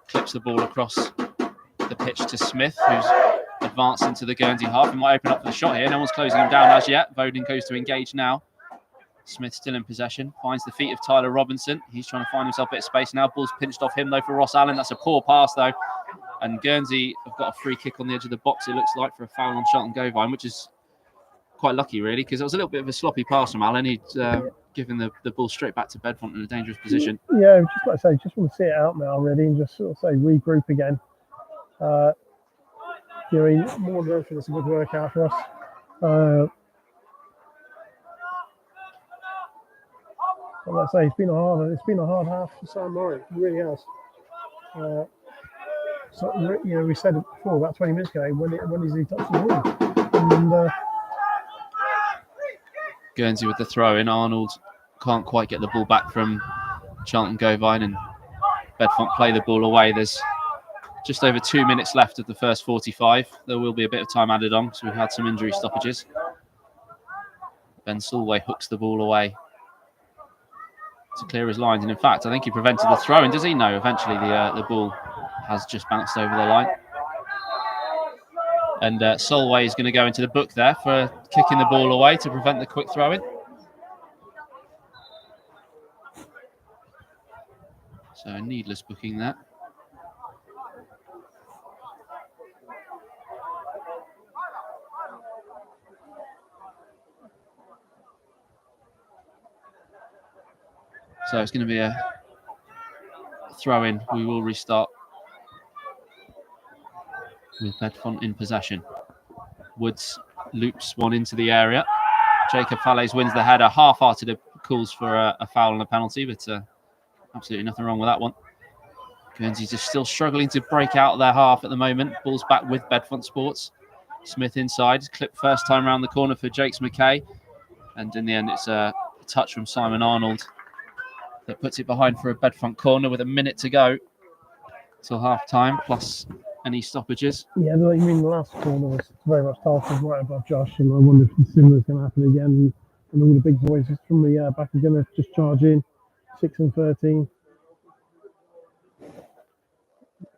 clips the ball across the pitch to Smith, who's advanced into the Guernsey half. He might open up for the shot here. No one's closing him down as yet. Vodin goes to engage now. Smith still in possession, finds the feet of Tyler Robinson. He's trying to find himself a bit of space now. Ball's pinched off him, though, for Ross Allen. That's a poor pass, though. And Guernsey have got a free kick on the edge of the box, it looks like, for a foul on Charlton Govine, which is quite lucky, really, because it was a little bit of a sloppy pass from Allen. He'd given the ball straight back to Bedfont in a dangerous position. Yeah, just like I say, just want to see it out now, really, and just sort of say regroup again. More than anything, it's a good workout for us. But let's say it's been a hard half for Sam Murray. It really has. So we said it before about 20 minutes ago. When is he touching the ball? And Guernsey with the throw in. Arnold can't quite get the ball back from Charlton Govine, and Bedfont play the ball away. There's just over 2 minutes left of the first 45. There will be a bit of time added on because we've had some injury stoppages. Ben Solway hooks the ball away to clear his lines, and in fact, I think he prevented the throw. And does he? No. Eventually, the ball has just bounced over the line, and Solway is going to go into the book there for kicking the ball away to prevent the quick throw in. So a needless booking there. So it's going to be a throw in. We will restart with Bedfont in possession. Woods loops one into the area. Jacob Fallais wins the header. Half-hearted calls for a foul and a penalty, but absolutely nothing wrong with that one. Guernsey just still struggling to break out of their half at the moment. Ball's back with Bedfont Sports. Smith inside. Clipped first time around the corner for Jakes McKay. And in the end, it's a touch from Simon Arnold that puts it behind for a Bedfont corner with a minute to go till half-time, plus any stoppages. yeah, you mean the last corner was very much targeted right above Josh, and I wonder if similar is going to happen again. And all the big boys from the back are going to just charge in, 6 and 13.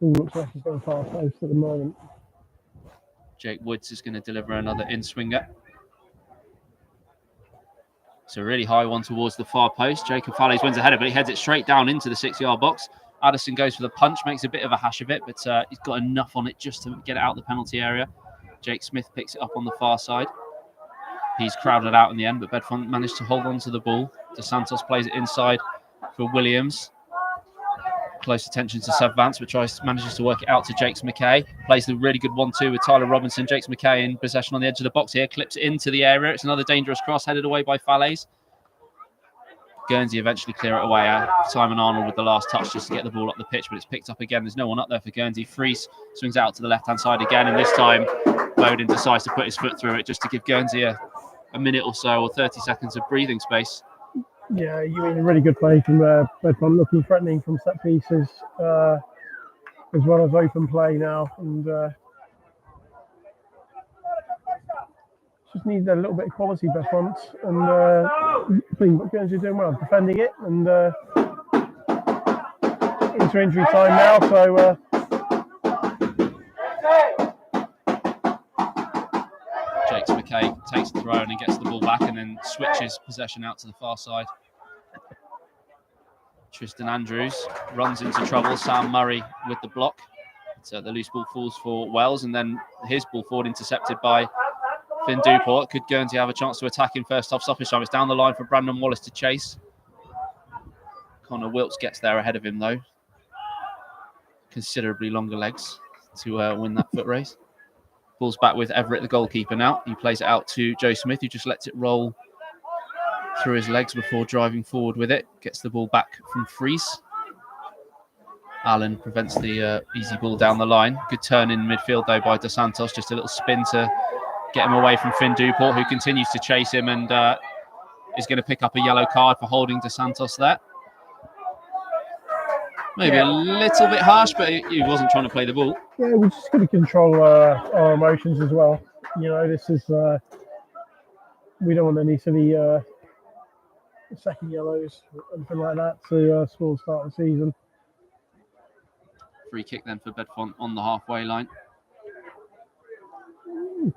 All looks like he's going far post at the moment. Jake Woods is going to deliver another in-swinger. It's a really high one towards the far post. Jacob Fallais wins the header, but he heads it straight down into the 6-yard box. Addison goes for the punch, makes a bit of a hash of it, but he's got enough on it just to get it out the penalty area. Jake Smith picks it up on the far side. He's crowded out in the end, but Bedfont managed to hold on to the ball. Dos Santos plays it inside for Williams. Close attention to Seb Vance, but manages to work it out to Jakes McKay. Plays the really good 1-2 with Tyler Robinson. Jakes McKay in possession on the edge of the box here. Clips it into the area. It's another dangerous cross headed away by Fallais. Guernsey eventually clear it away. Simon Arnold with the last touch just to get the ball up the pitch, but it's picked up again. There's no one up there for Guernsey. Fries swings out to the left-hand side again, and this time Bowden decides to put his foot through it just to give Guernsey a minute or so, or 30 seconds of breathing space. Yeah, you mean a really good play from Bedfont, looking threatening from set pieces, as well as open play now, and just need a little bit of quality Bedfont, and I think Guernsey are doing well, defending it, and into injury time now, so Jakes McKay takes the throw and gets the ball back, and then switches possession out to the far side. Tristan Andrews runs into trouble. Sam Murray with the block. So the loose ball falls for Wells, and then his ball forward intercepted by Finn Duport. Could Guernsey have a chance to attack in first half stoppage time? It's down the line for Brandon Wallace to chase. Connor Wilkes gets there ahead of him, though. Considerably longer legs to win that foot race. Ball's back with Everett, the goalkeeper now. He plays it out to Joe Smith, who just lets it roll through his legs before driving forward with it. Gets the ball back from Fries. Allen prevents the easy ball down the line. Good turn in midfield, though, by Dos Santos. Just a little spin to get him away from Finn Duport, who continues to chase him and is going to pick up a yellow card for holding Dos Santos there. Maybe a little bit harsh, but he wasn't trying to play the ball. yeah, we just got to control our emotions as well. You know, this is we don't want any silly second yellows or anything like that to score start the season. Free kick then for Bedfont on the halfway line.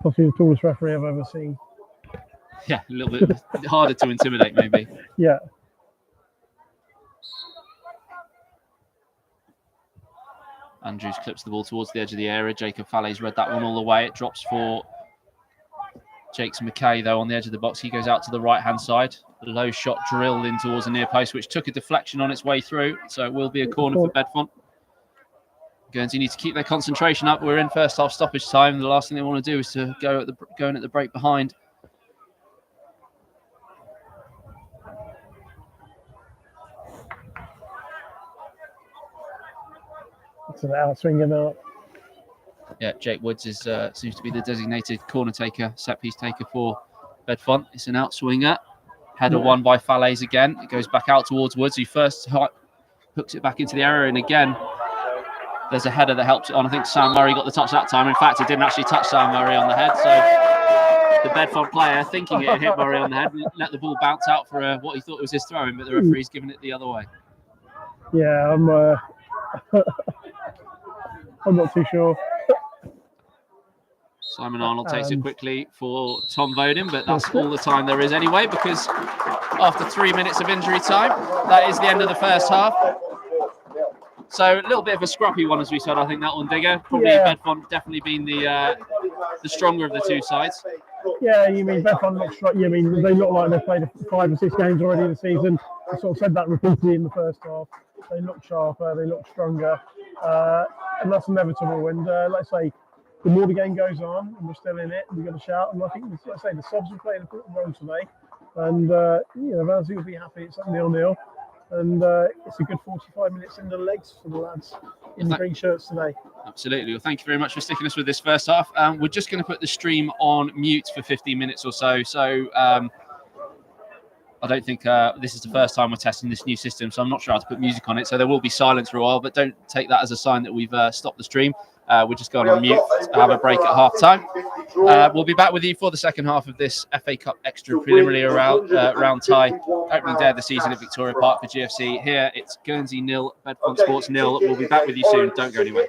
Possibly the tallest referee I've ever seen. Yeah, a little bit harder to intimidate, maybe. Yeah. Andrews clips the ball towards the edge of the area. Jacob Fallais read that one all the way. It drops for Jakes McKay, though, on the edge of the box. He goes out to the right-hand side. A low shot drilled in towards the near post, which took a deflection on its way through. So it will be a corner for Bedfont. Guernsey need to keep their concentration up. We're in first half stoppage time. The last thing they want to do is to go in at the break behind. To the outswing and out. Yeah, Jake Woods is seems to be the designated corner taker, set piece taker for Bedfont. It's an outswinger. Header won by Falaise again. It goes back out towards Woods, who first hooks it back into the area, and again, there's a header that helps it on. I think Sam Murray got the touch that time. In fact, it didn't actually touch Sam Murray on the head. So the Bedfont player, thinking it hit Murray on the head, let the ball bounce out for what he thought was his throw-in, but the referee's given it the other way. Yeah, I'm not too sure. Simon Arnold takes it quickly for Tom Voden, but that's all the time there is anyway, because after 3 minutes of injury time, that is the end of the first half. So a little bit of a scrappy one, as we said. I think that one, Digger. Probably Bedfont definitely been the stronger of the two sides. Yeah, you mean Bedfont look strong? You mean they look like they've played 5 or 6 games already this season? I sort of said that repeatedly in the first half. They look sharper, they look stronger, and that's inevitable. And like I say, the more the game goes on, and we're still in it, we've got to shout. And I think, like I say, the subs will play an important role today. And Guernsey will be happy it's 0-0. And it's a good 45 minutes in the legs for the lads in the green shirts today. Absolutely. Well, thank you very much for sticking us with this first half. We're just going to put the stream on mute for 15 minutes or so. So I don't think this is the first time we're testing this new system, so I'm not sure how to put music on it. So there will be silence for a while, but don't take that as a sign that we've stopped the stream. We're just going on mute to have a break at half time. We'll be back with you for the second half of this FA Cup extra preliminary round tie, opening day of the season at Victoria Park for GFC. Here it's Guernsey 0, Bedfont Sports 0. We'll be back with you soon. Don't go anywhere.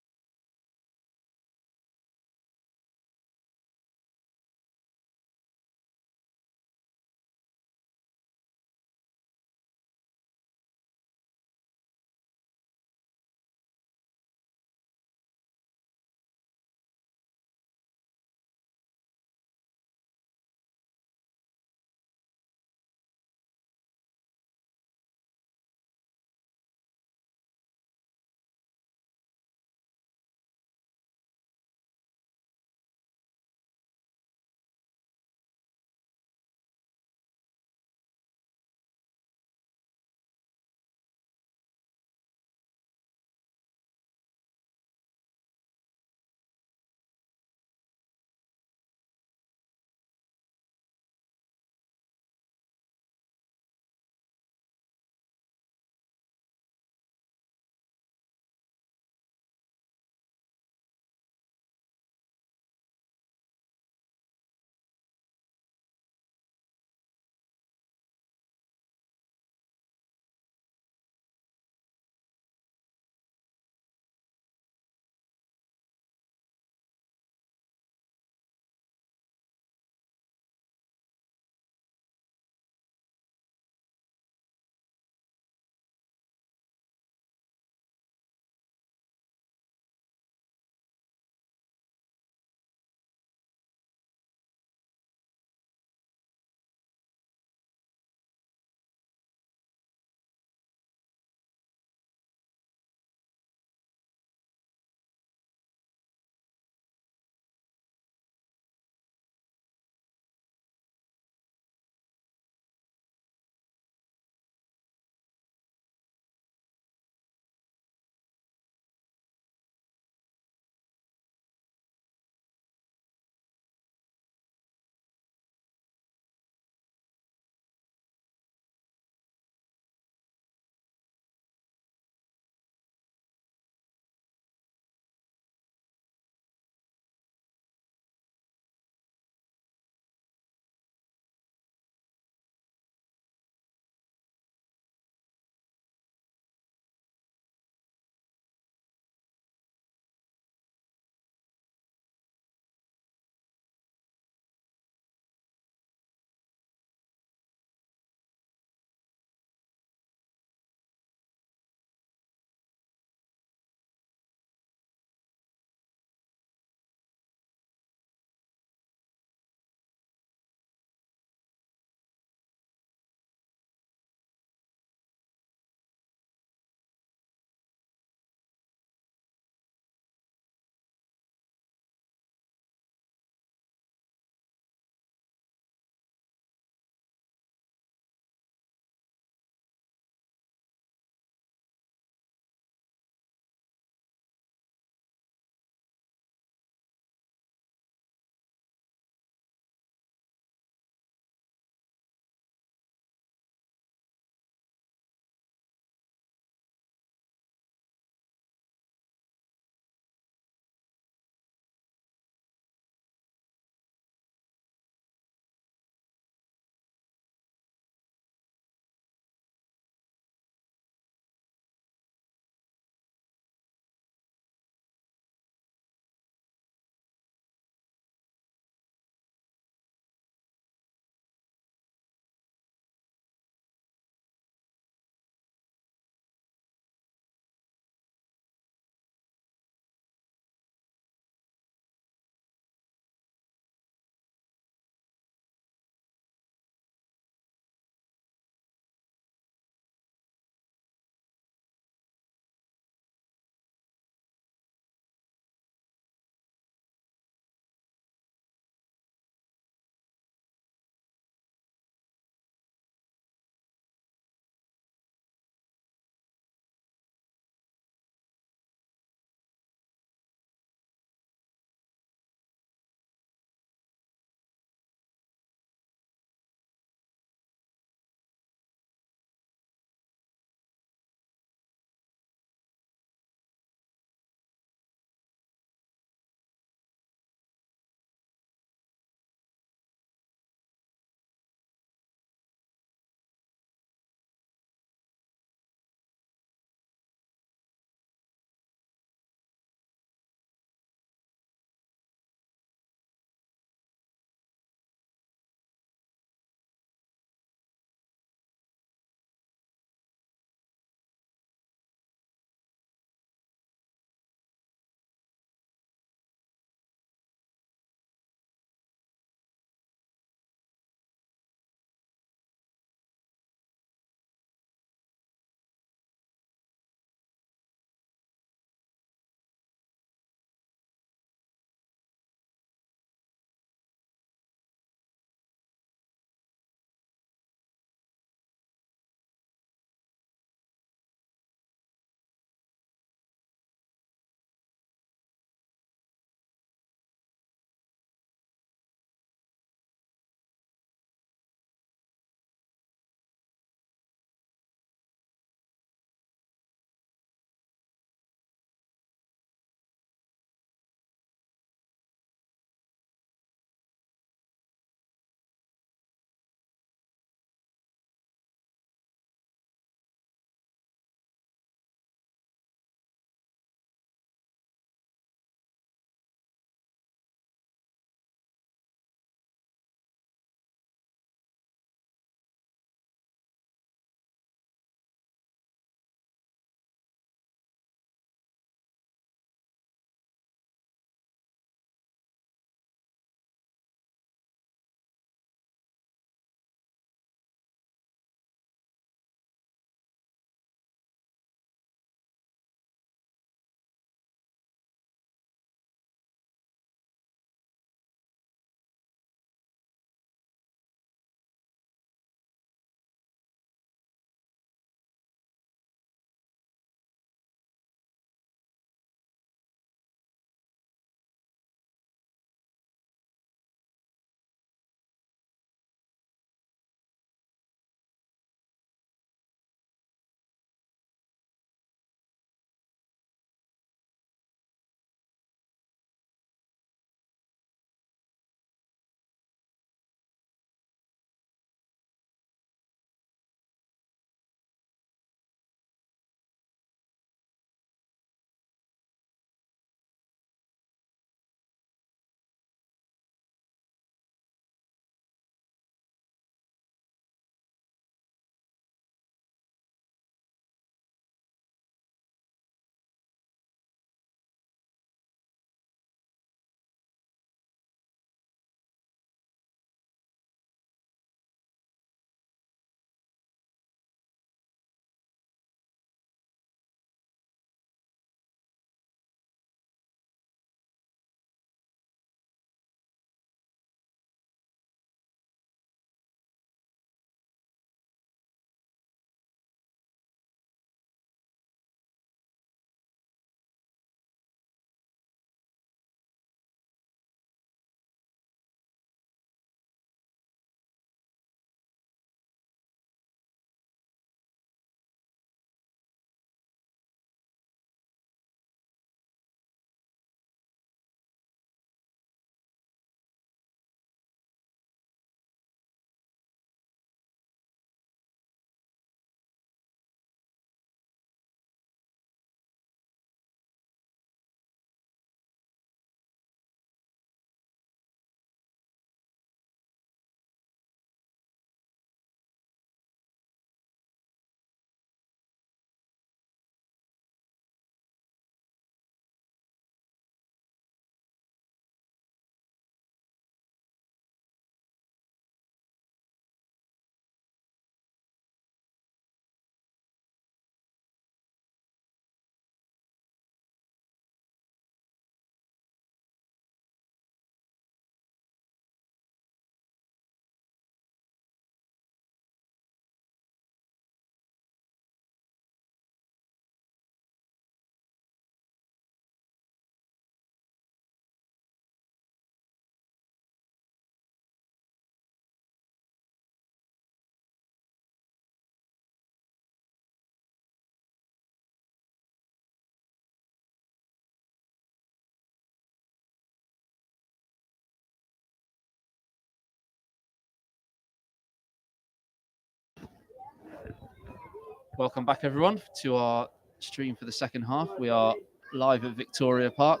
Welcome back, everyone, to our stream for the second half. We are live at Victoria Park,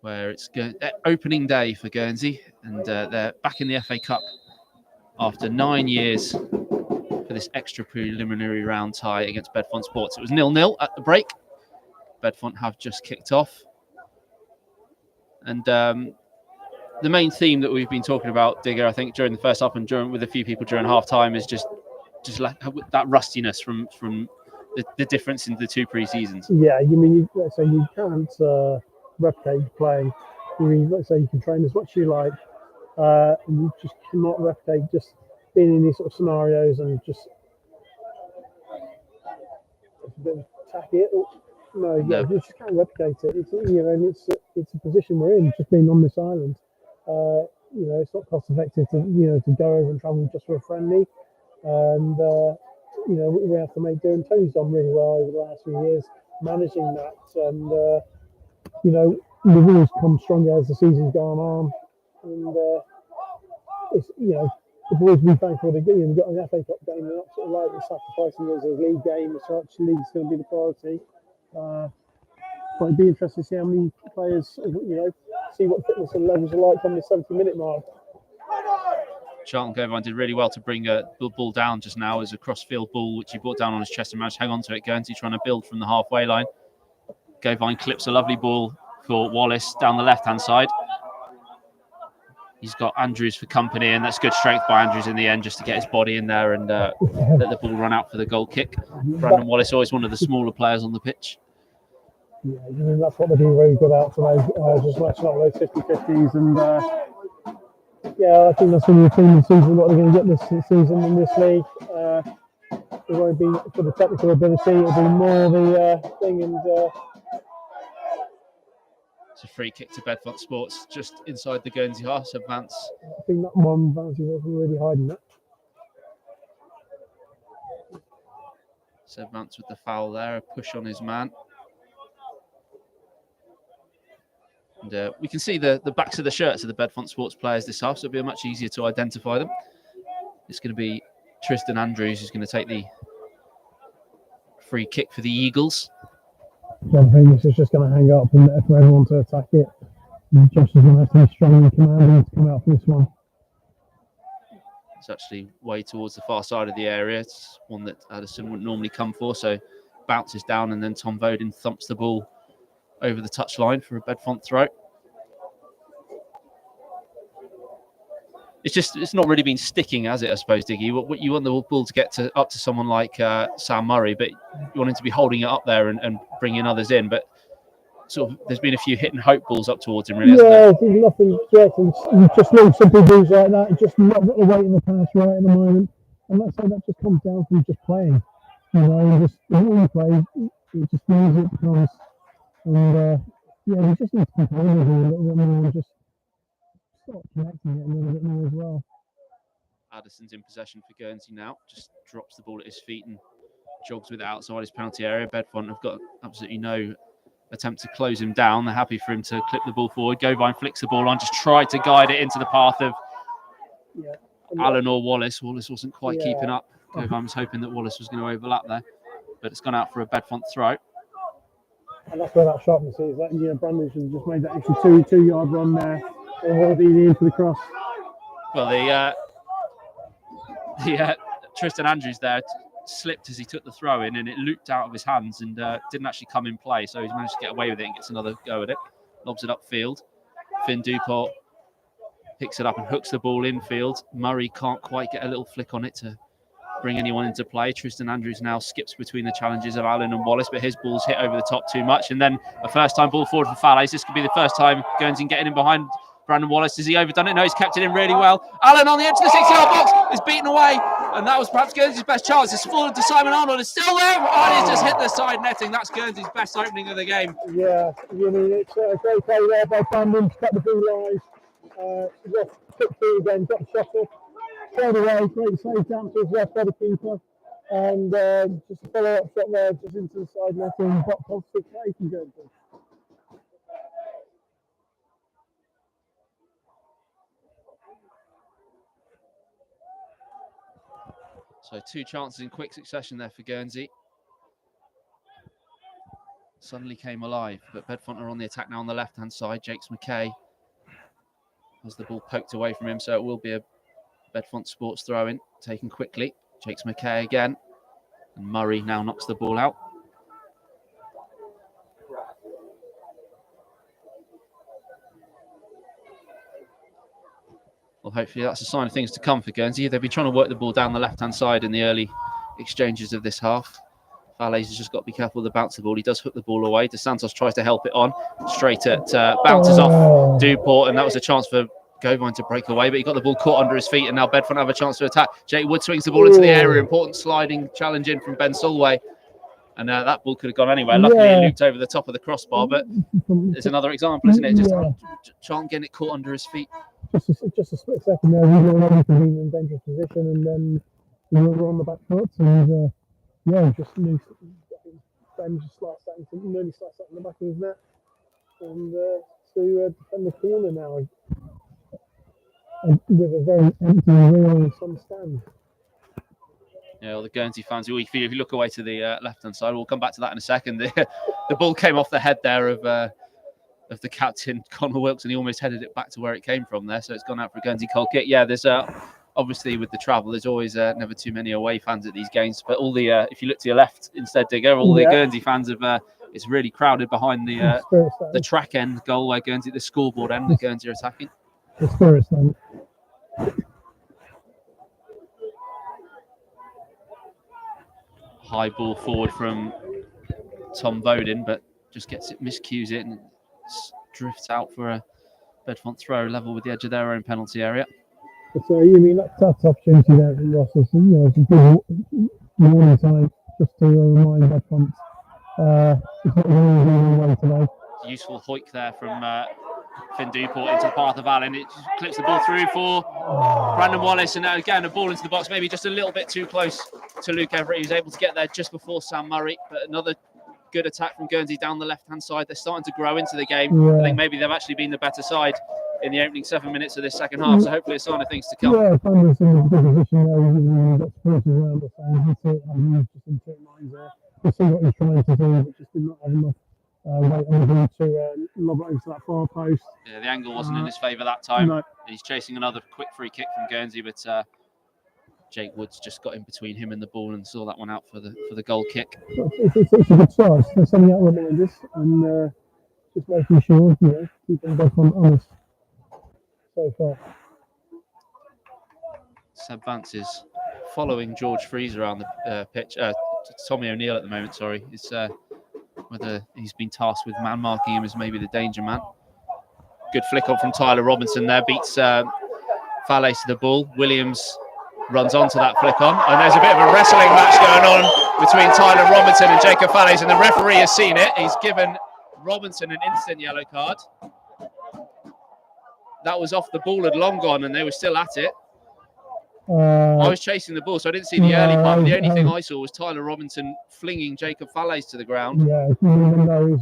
where it's opening day for Guernsey, and they're back in the FA Cup after 9 years for this extra preliminary round tie against Bedfont Sports. It was 0-0 at the break. Bedfont have just kicked off. And the main theme that we've been talking about, Digger, I think, during the first half and with a few people during half-time is just like that rustiness from the difference in the two pre-seasons. Yeah, you mean, let's say you can't replicate playing. You mean, let's say you can train as much as you like, and you just cannot replicate just being in these sort of scenarios and just attack it. No, yeah, you just can't replicate it. It's, and it's a position we're in, just being on this island. It's not cost effective to to go over and travel just for a friendly. And we have to make do. And Tony's done really well over the last few years managing that. And we've always come stronger as the season's gone on. And it's the boys be thankful that we've got an FA Cup game. They're not sort of like sacrificing us as a league game as such. League's going to be the priority. But it'd be interesting to see how many players, see what fitness and levels are like on the 70-minute mark. Charlton Govine did really well to bring the ball down just now as a cross-field ball, which he brought down on his chest and managed to hang on to it. Guernsey trying to build from the halfway line. Govine clips a lovely ball for Wallace down the left-hand side. He's got Andrews for company, and that's good strength by Andrews in the end just to get his body in there and let the ball run out for the goal kick. Brandon Wallace, always one of the smaller players on the pitch. Yeah, that's what they're doing very good at today, just matching up those 50-50s. And I think that's going to be a theme of the season, what they're going to get this season in this league. It won't be for the technical ability, it'll be more the thing. And it's a free kick to Bedfont Sports just inside the Guernsey half. So Vance. I think that one, Vance wasn't really hiding that. So Vance with the foul there, a push on his man. And we can see the backs of the shirts of the Bedfont Sports players this half, so it'll be much easier to identify them. It's going to be Tristan Andrews who's going to take the free kick for the Eagles. John Phoenix is just going to hang up and for everyone to attack it. And Josh is going to have to be strong and commanding to come out for this one. It's actually way towards the far side of the area. It's one that Addison wouldn't normally come for, so bounces down and then Tom Vodin thumps the ball over the touchline for a Bedfont throw. It's not really been sticking, has it, I suppose, Diggy? You want the ball to get up to someone like Sam Murray, but you want him to be holding it up there and bringing others in. But sort of, there's been a few hit and hope balls up towards him, really, hasn't there? There's nothing threatened. You just need simple balls like that. And just not got the weight in the pass right at the moment. And let's say that just comes down from just playing. Just when you play, it just feels it becomes. And we just need to keep on with it a little bit more and just start connecting it a little bit more as well. Addison's in possession for Guernsey now. Just drops the ball at his feet and jogs with it outside his penalty area. Bedfont have got absolutely no attempt to close him down. They're happy for him to clip the ball forward. Govine flicks the ball on, just tried to guide it into the path of Allen or Wallace. Wallace wasn't quite keeping up. Govine was hoping that Wallace was going to overlap there, but it's gone out for a Bedfont throw. And that's where that sharpness is. That Brandon should have just made that extra two-yard run there. And what did he in for the cross? Well, the Tristan Andrews there slipped as he took the throw in, and it looped out of his hands and didn't actually come in play. So he's managed to get away with it and gets another go at it. Lobs it upfield. Finn Duport picks it up and hooks the ball infield. Murray can't quite get a little flick on it to bring anyone into play. Tristan Andrews now skips between the challenges of Allen and Wallace, but his ball's hit over the top too much. And then a first-time ball forward for Falaise. This could be the first time Guernsey getting in behind Brandon Wallace. Has he overdone it? No, he's kept it in really well. Allen on the edge of the 60-yard box is beaten away, and that was perhaps Guernsey's best chance. It's fallen to Simon Arnold. It's still there. Oh, he's just hit the side netting. That's Guernsey's best opening of the game. Yeah, it's a great play there by Brandon to cut the ball live. Just took through again, got the shot off. Straight away, great save down to his left by the keeper. And just a follow-up shot there, just into the side netting. But positive play from Guernsey. So 2 chances in quick succession there for Guernsey. Suddenly came alive, but Bedfont are on the attack now on the left-hand side. Jakes McKay has the ball poked away from him, so it will be a Bedfont Sports throw-in, taken quickly. Jakes McKay again, and Murray now knocks the ball out. Well, hopefully that's a sign of things to come for Guernsey. They've been trying to work the ball down the left-hand side in the early exchanges of this half. Valles has just got to be careful with the bounce of the ball. He does hook the ball away. Dos Santos tries to help it on. Straight at bounces off Duport, and that was a chance for Govine to break away, but he got the ball caught under his feet, and now Bedfont have a chance to attack. Jake Wood swings the ball into the area. Important sliding challenge in from Ben Solway. And that ball could have gone anywhere. Luckily, it looped over the top of the crossbar, but it's another example, isn't it? Just Chant getting it caught under his feet. Just a split second there, we were in a dangerous position, and then we were on the back foot, and just knew Ben just nearly sliced out in the back of his net, and to defend the corner now, and with a very empty real sun stand. Yeah, well, the Guernsey fans, if you look away to the left-hand side, we'll come back to that in a second. The ball came off the head there of the captain, Conor Wilkes, and he almost headed it back to where it came from there. So it's gone out for a Guernsey goal kick. Yeah, there's obviously with the travel, there's always never too many away fans at these games. But all the if you look to your left instead, Digger, all the Guernsey fans have it's really crowded behind the track end goal where Guernsey, the scoreboard end, that Guernsey are attacking. The Spirits then. High ball forward from Tom Bowden, but just gets it, miscues it, and drifts out for a Bedfont throw level with the edge of their own penalty area. So you mean that's opportunity there from Ross? It's a good warning time just to remind Bedfont it's not really moving away today. Useful hoik there from Finn Duport into the path of Allen. It clips the ball through for Brandon Wallace, and again a ball into the box, maybe just a little bit too close to Luke Everett. He was able to get there just before Sam Murray, but another good attack from Guernsey down the left-hand side. They're starting to grow into the game. I think maybe they've actually been the better side in the opening 7 minutes of this second half, so hopefully a sign of things to come. Yeah, Thunder's in a good position there. He's got Spurs around us, and he thought he was just in 2 lines there. We'll see what he's trying to do, but just did not have enough weight on him to lob it over to that far post. Yeah, the angle wasn't in his favour that time. No. He's chasing another quick free kick from Guernsey, but Jake Woods just got in between him and the ball and saw that one out for the goal kick. It's a good start. There's something out reminders, and just making sure, keeping both honest so far. Seb Vance is following George Freeze around the pitch. Tommy O'Neill at the moment, sorry. It's whether he's been tasked with man marking him as maybe the danger man. Good flick on from Tyler Robinson there, beats Valles to the ball. Williams runs onto that flick on, and there's a bit of a wrestling match going on between Tyler Robinson and Jacob Valles, and the referee has seen it. He's given Robinson an instant yellow card. That was off, the ball had long gone and they were still at it. I was chasing the ball, so I didn't see the early part. The only thing I saw was Tyler Robinson flinging Jacob Valles to the ground. Yeah, if you even know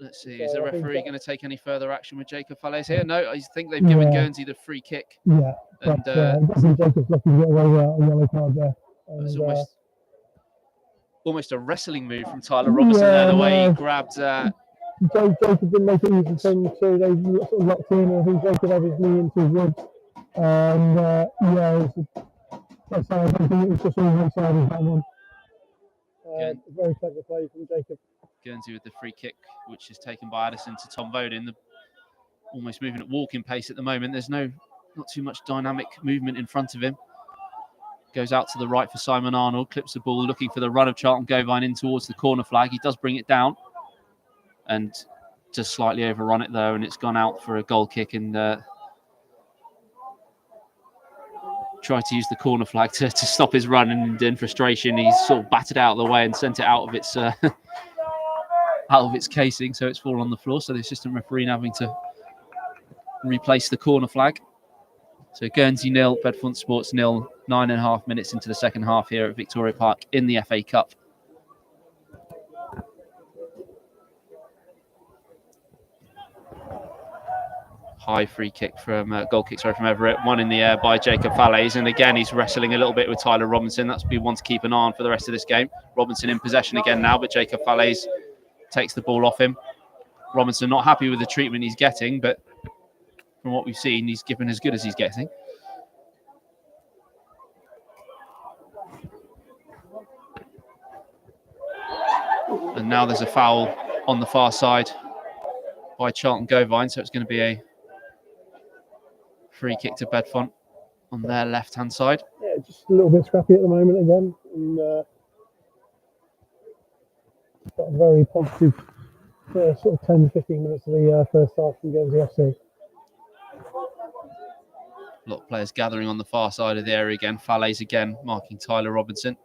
Let's see, is the referee going to take any further action with Jacob Valles here? No, I think they've given Guernsey the free kick. Yeah, and Jacob's lucky to get away with a yellow card there. It was almost a wrestling move from Tyler Robinson there, the way he grabbed... Jacob didn't make it easy for him, so they sort of locked in, and I think Jacob had his knee into his ribs. And I don't think it was just all one side of that one. Very clever play from Jacob. Guernsey with the free kick, which is taken by Addison to Tom Bowden. Almost moving at walking pace at the moment. There's not too much dynamic movement in front of him. Goes out to the right for Simon Arnold, clips the ball, looking for the run of Charlton Govine in towards the corner flag. He does bring it down and just slightly overrun it though, and it's gone out for a goal kick, and tried to use the corner flag to stop his run, and in frustration he's sort of batted out of the way and sent it out of its out of its casing, so it's fallen on the floor. So the assistant referee now having to replace the corner flag. So Guernsey 0, Bedfont Sports 0, 9.5 minutes into the second half here at Victoria Park in the FA Cup. high free kick from goal kick, sorry, from Everett. One in the air by Jacob Fallais, and again he's wrestling a little bit with Tyler Robinson. That's be one to keep an eye on for the rest of this game. Robinson in possession again now, but Jacob Fallais takes the ball off him. Robinson not happy with the treatment he's getting, but from what we've seen, he's given as good as he's getting. And now there's a foul on the far side by Charlton Govine, so it's going to be a free kick to Bedfont on their left-hand side. Yeah, just a little bit scrappy at the moment again. And, got a very positive sort of 10 to 15 minutes of the first half from Guernsey FC. A lot of players gathering on the far side of the area again. Fallais again marking Tyler Robinson.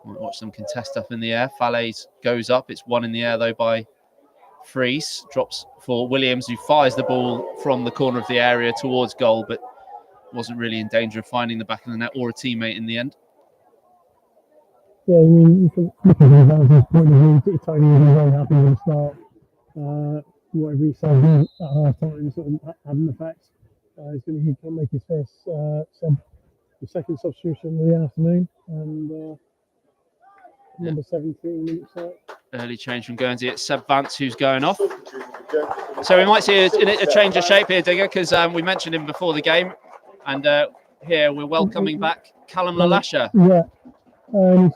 Might watch them contest up in the air. Fallais goes up. It's one in the air though by Fries. Drops for Williams, who fires the ball from the corner of the area towards goal, but wasn't really in danger of finding the back of the net or a teammate in the end. Yeah, I mean, you can look at his point of view. Tony was very happy with the start. Whatever he said at half time sort of had an effect. He can make his first the second substitution of the afternoon, and number 17 minutes out. Early change from Guernsey. It's Seb Vance who's going off. So we might see a change of shape here, Digger, because we mentioned him before the game, and here we're welcoming back Callum Lalasha. Yeah. We'll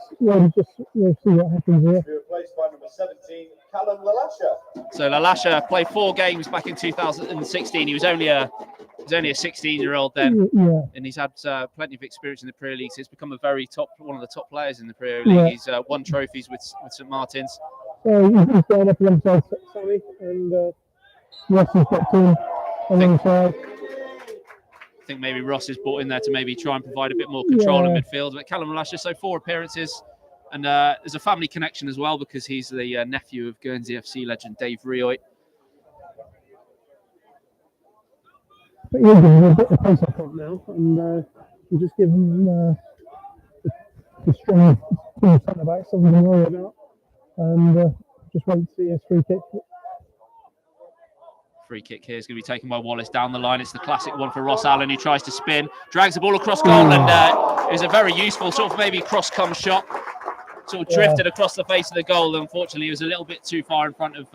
see what happens here. Replaced by number 17, Callum Lalasha. So Lalasha played 4 games back in 2016. He was only a 16-year-old then, and he's had plenty of experience in the Premier League. So he's become one of the top players in the Premier League. Yeah. He's won trophies with St Martin's. So he's going up alongside Sammy, and Ross has got 2 alongside. I think maybe Ross is brought in there to maybe try and provide a bit more control in midfield. But Callum Lalasha, so 4 appearances. And there's a family connection as well, because he's the nephew of Guernsey FC legend Dave Rioy. But he'll give him a bit of pace up front now, and we'll just give him the strong centre back, something to worry about. And just wait to see his free kick. Free kick here is going to be taken by Wallace down the line. It's the classic one for Ross Allen, who tries to spin, drags the ball across goal, and it was a very useful sort of maybe cross-come shot. Sort of drifted across the face of the goal. Unfortunately, it was a little bit too far in front of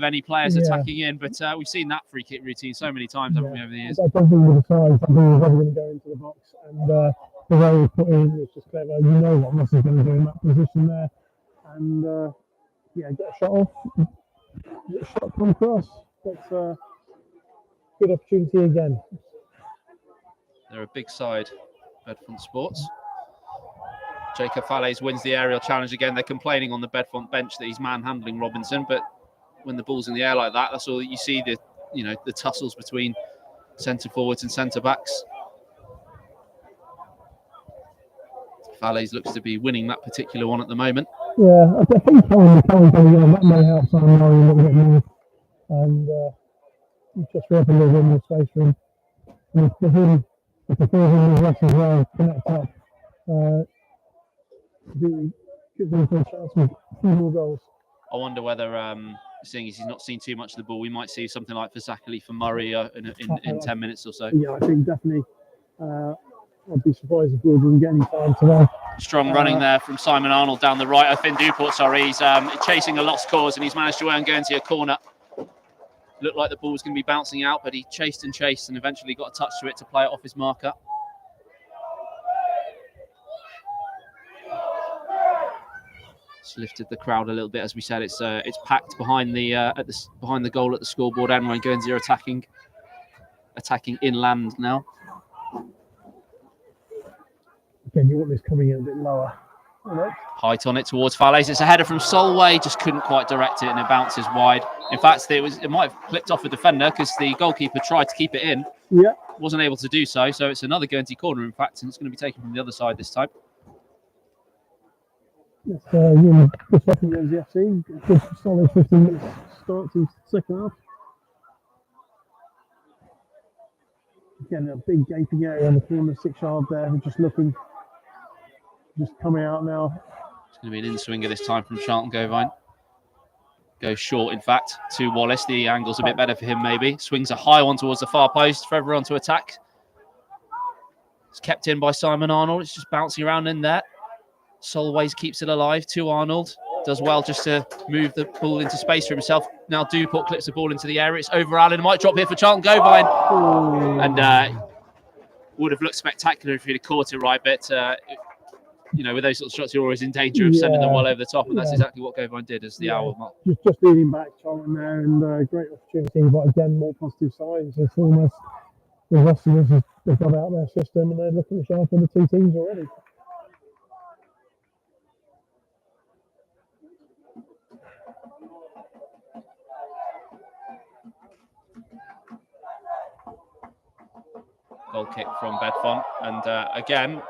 any players attacking in. But we've seen that free kick routine so many times, haven't we, over the years? I don't think with the size, I think he was ever going to go into the box. And the way he put in was just clever. You know what Ross is going to do in that position there. And get a shot off. Get a shot come across. That's a good opportunity again. They're a big side, Bedfont Sports. Jacob Fallais wins the aerial challenge again. They're complaining on the Bedfont bench that he's manhandling Robinson, but when the ball's in the air like that, that's all that you see, the tussles between centre forwards and centre backs. Fallais looks to be winning that particular one at the moment. Yeah, I think that may help Simon a little bit more. And just for open a little bit more space for him. And for him, if the 4 of him as well connect up, gives him a chance with 2 more goals. I wonder whether, seeing as he's not seen too much of the ball, we might see something like for Zachary, for Murray in 10 minutes or so. Yeah, I think definitely. I'd be surprised if we didn't get any time today. Strong running there from Simon Arnold down the right. Finn Duport, sorry. He's chasing a lost cause, and he's managed to earn Guernsey a corner. Looked like the ball was going to be bouncing out, but he chased and eventually got a touch to it to play it off his marker. It's lifted the crowd a little bit, as we said. It's packed behind the behind the goal at the scoreboard end when Guernsey are attacking inland now. Again, you want this coming in a bit lower. Height on it towards Fallais. It's a header from Solway, just couldn't quite direct it, and it bounces wide. In fact, it might have clipped off a defender because the goalkeeper tried to keep it in. Yeah. Wasn't able to do so. So it's another Guernsey corner, in fact, and it's going to be taken from the other side this time. Yes, good stuff from Guernsey FC. Good solid 15 minutes start to the second half. Again, a big gaping area on the corner, 6 yard there. Just coming out now. It's going to be an in-swinger this time from Charlton Govine. Goes short, in fact, to Wallace. The angle's a bit better for him, maybe. Swings a high one towards the far post for everyone to attack. It's kept in by Simon Arnold. It's just bouncing around in there. Solways keeps it alive to Arnold. Does well just to move the ball into space for himself. Now Duport clips the ball into the area. It's over Allen. Might drop here for Charlton Govine. And would have looked spectacular if he'd have caught it right. But, you know, with those sort of shots, you're always in danger of sending them well over the top. And that's exactly what Govine did as the hour mark. Just leading back, Charlton there, and great opportunity. But again, more positive signs. It's almost the rest of us have got out their system and they're looking to sharpen the two teams already. Goal kick from Bedfont, and again,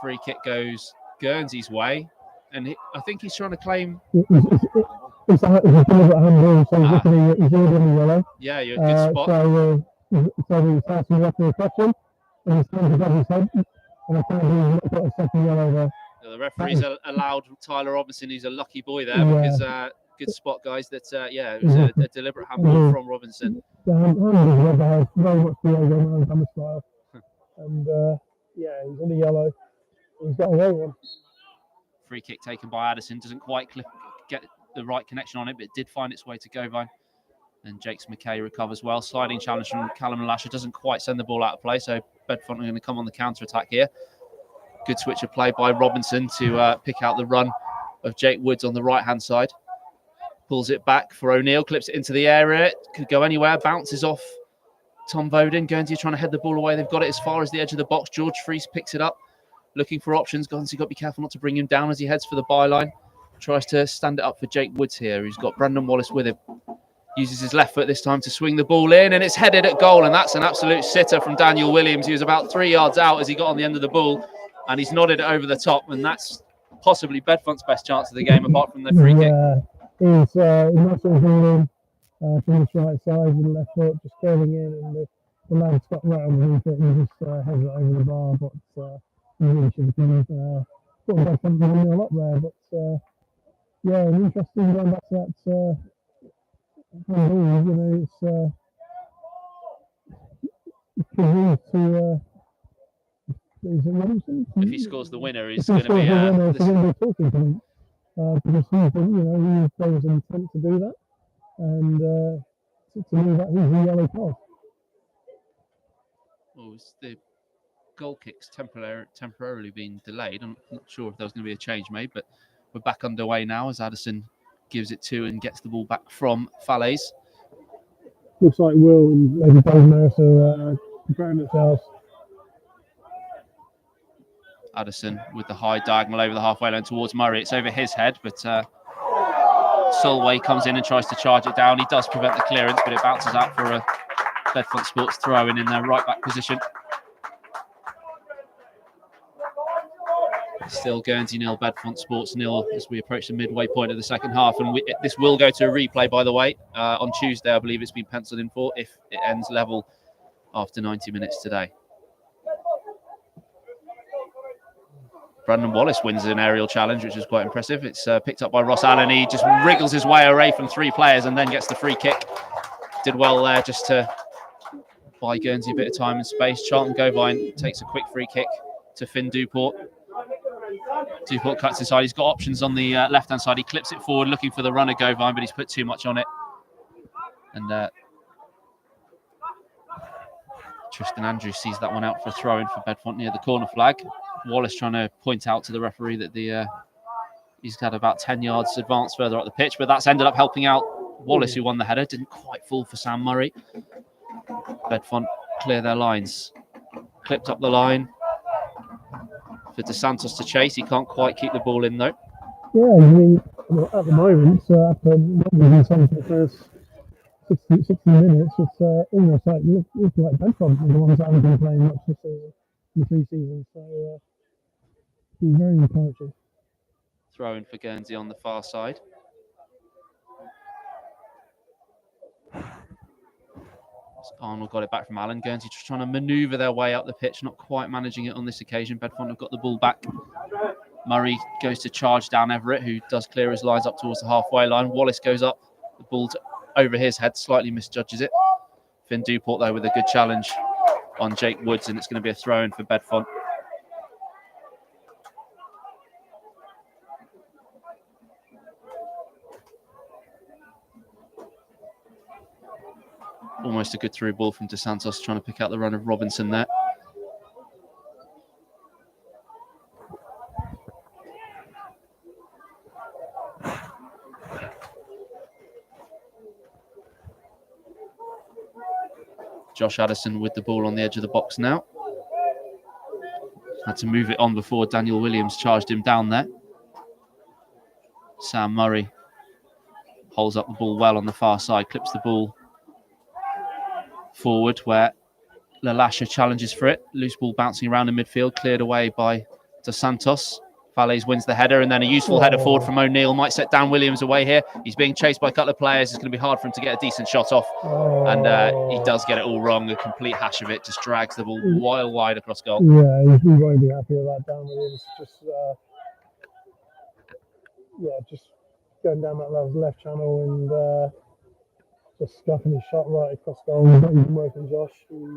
free kick goes Guernsey's way, and I think he's trying to claim. It's a deliberate handball, so he's already on the yellow. Yeah, you're a good spot. So he's passing the referee a question, and he's trying to grab his head, and I think he's got a second yellow there. The referee's allowed Tyler Robinson, who's a lucky boy there, because good spot, guys. That it was a deliberate handball from Robinson. The handball is very much the Hammer style, and he's on the yellow. He's got a low one. Free kick taken by Addison, doesn't quite get the right connection on it, but it did find its way to Govine. And Jakes McKay recovers well. Sliding challenge from Callum and Lasher doesn't quite send the ball out of play, so Bedfont are going to come on the counter-attack here. Good switch of play by Robinson to pick out the run of Jake Woods on the right-hand side. Pulls it back for O'Neill, clips it into the area. Could go anywhere, bounces off Tom Bowden. Guernsey trying to head the ball away. They've got it as far as the edge of the box. George Fries picks it up, looking for options. Guernsey got to be careful not to bring him down as he heads for the byline. Tries to stand it up for Jake Woods here. He's got Brandon Wallace with him. Uses his left foot this time to swing the ball in, and it's headed at goal, and that's an absolute sitter from Daniel Williams. He was about 3 yards out as he got on the end of the ball, and he's nodded it over the top, and that's possibly Bedfont's best chance of the game, apart from the free kick. He's not sort of in from his right side with the left foot, just curling in, and the lad's got right underneath it, and he just heads it over the bar, but he really should have kind of put Bedfont a lot there, but an interesting going back to that if he scores the winner, he's going to be talking point because there was an intent to do that, and to me that was a yellow card. Well, the goal kicks temporarily being delayed. I'm not sure if there was going to be a change made, but we're back underway now as Addison gives it to and gets the ball back from Falaise. Looks like Will and Lady Bonemerith are preparing themselves. Addison with the high diagonal over the halfway line towards Murray. It's over his head, but Solway comes in and tries to charge it down. He does prevent the clearance, but it bounces out for a Bedfont Sports throw-in their right-back position. Still Guernsey 0, Bedfont Sports 0 as we approach the midway point of the second half. And this will go to a replay, by the way, on Tuesday. I believe it's been penciled in for if it ends level after 90 minutes today. Brandon Wallace wins an aerial challenge, which is quite impressive. It's picked up by Ross Allen. He just wriggles his way away from three players and then gets the free kick. Did well there just to buy Guernsey a bit of time and space. Charlton Govine takes a quick free kick to Finn Duport. Duport cuts inside. He's got options on the left-hand side. He clips it forward, looking for the runner Govine, but he's put too much on it. And Tristan Andrews sees that one out for a throw-in for Bedfont near the corner flag. Wallace trying to point out to the referee that he's had about 10 yards advance further up the pitch, but that's ended up helping out Wallace, who won the header. Didn't quite fall for Sam Murray. Bedfont clear their lines. Clipped up the line for De Santos to chase. He can't quite keep the ball in, though. Yeah, I mean, at the moment, after not being for the first 60 minutes, it's almost like you look like Bedfont are the ones that haven't been playing much this season, in the pre-season. So, it's very encouraging. Throw in for Guernsey on the far side. Arnold got it back from Allen. Guernsey just trying to manoeuvre their way up the pitch, not quite managing it on this occasion. Bedfont have got the ball back. Murray goes to charge down Everett, who does clear his lines up towards the halfway line. Wallace goes up, the ball over his head, slightly misjudges it. Finn Duport, though, with a good challenge on Jake Woods, and it's going to be a throw-in for Bedfont. Almost a good through ball from DeSantos, trying to pick out the run of Robinson there. Josh Addison with the ball on the edge of the box now. Had to move it on before Daniel Williams charged him down there. Sam Murray holds up the ball well on the far side, clips the ball forward where Lalasha challenges for it. Loose ball bouncing around in midfield, cleared away by DeSantos. Valles wins the header, and then a useful header forward from O'Neill. Might set Dan Williams away here. He's being chased by a couple of players. It's going to be hard for him to get a decent shot off. And he does get it all wrong. A complete hash of it. Just drags the ball wide across goal. Yeah, he won't be happy with that. Dan Williams just going down that left channel and just scuffing his shot right across goal. Not even working, Josh. And,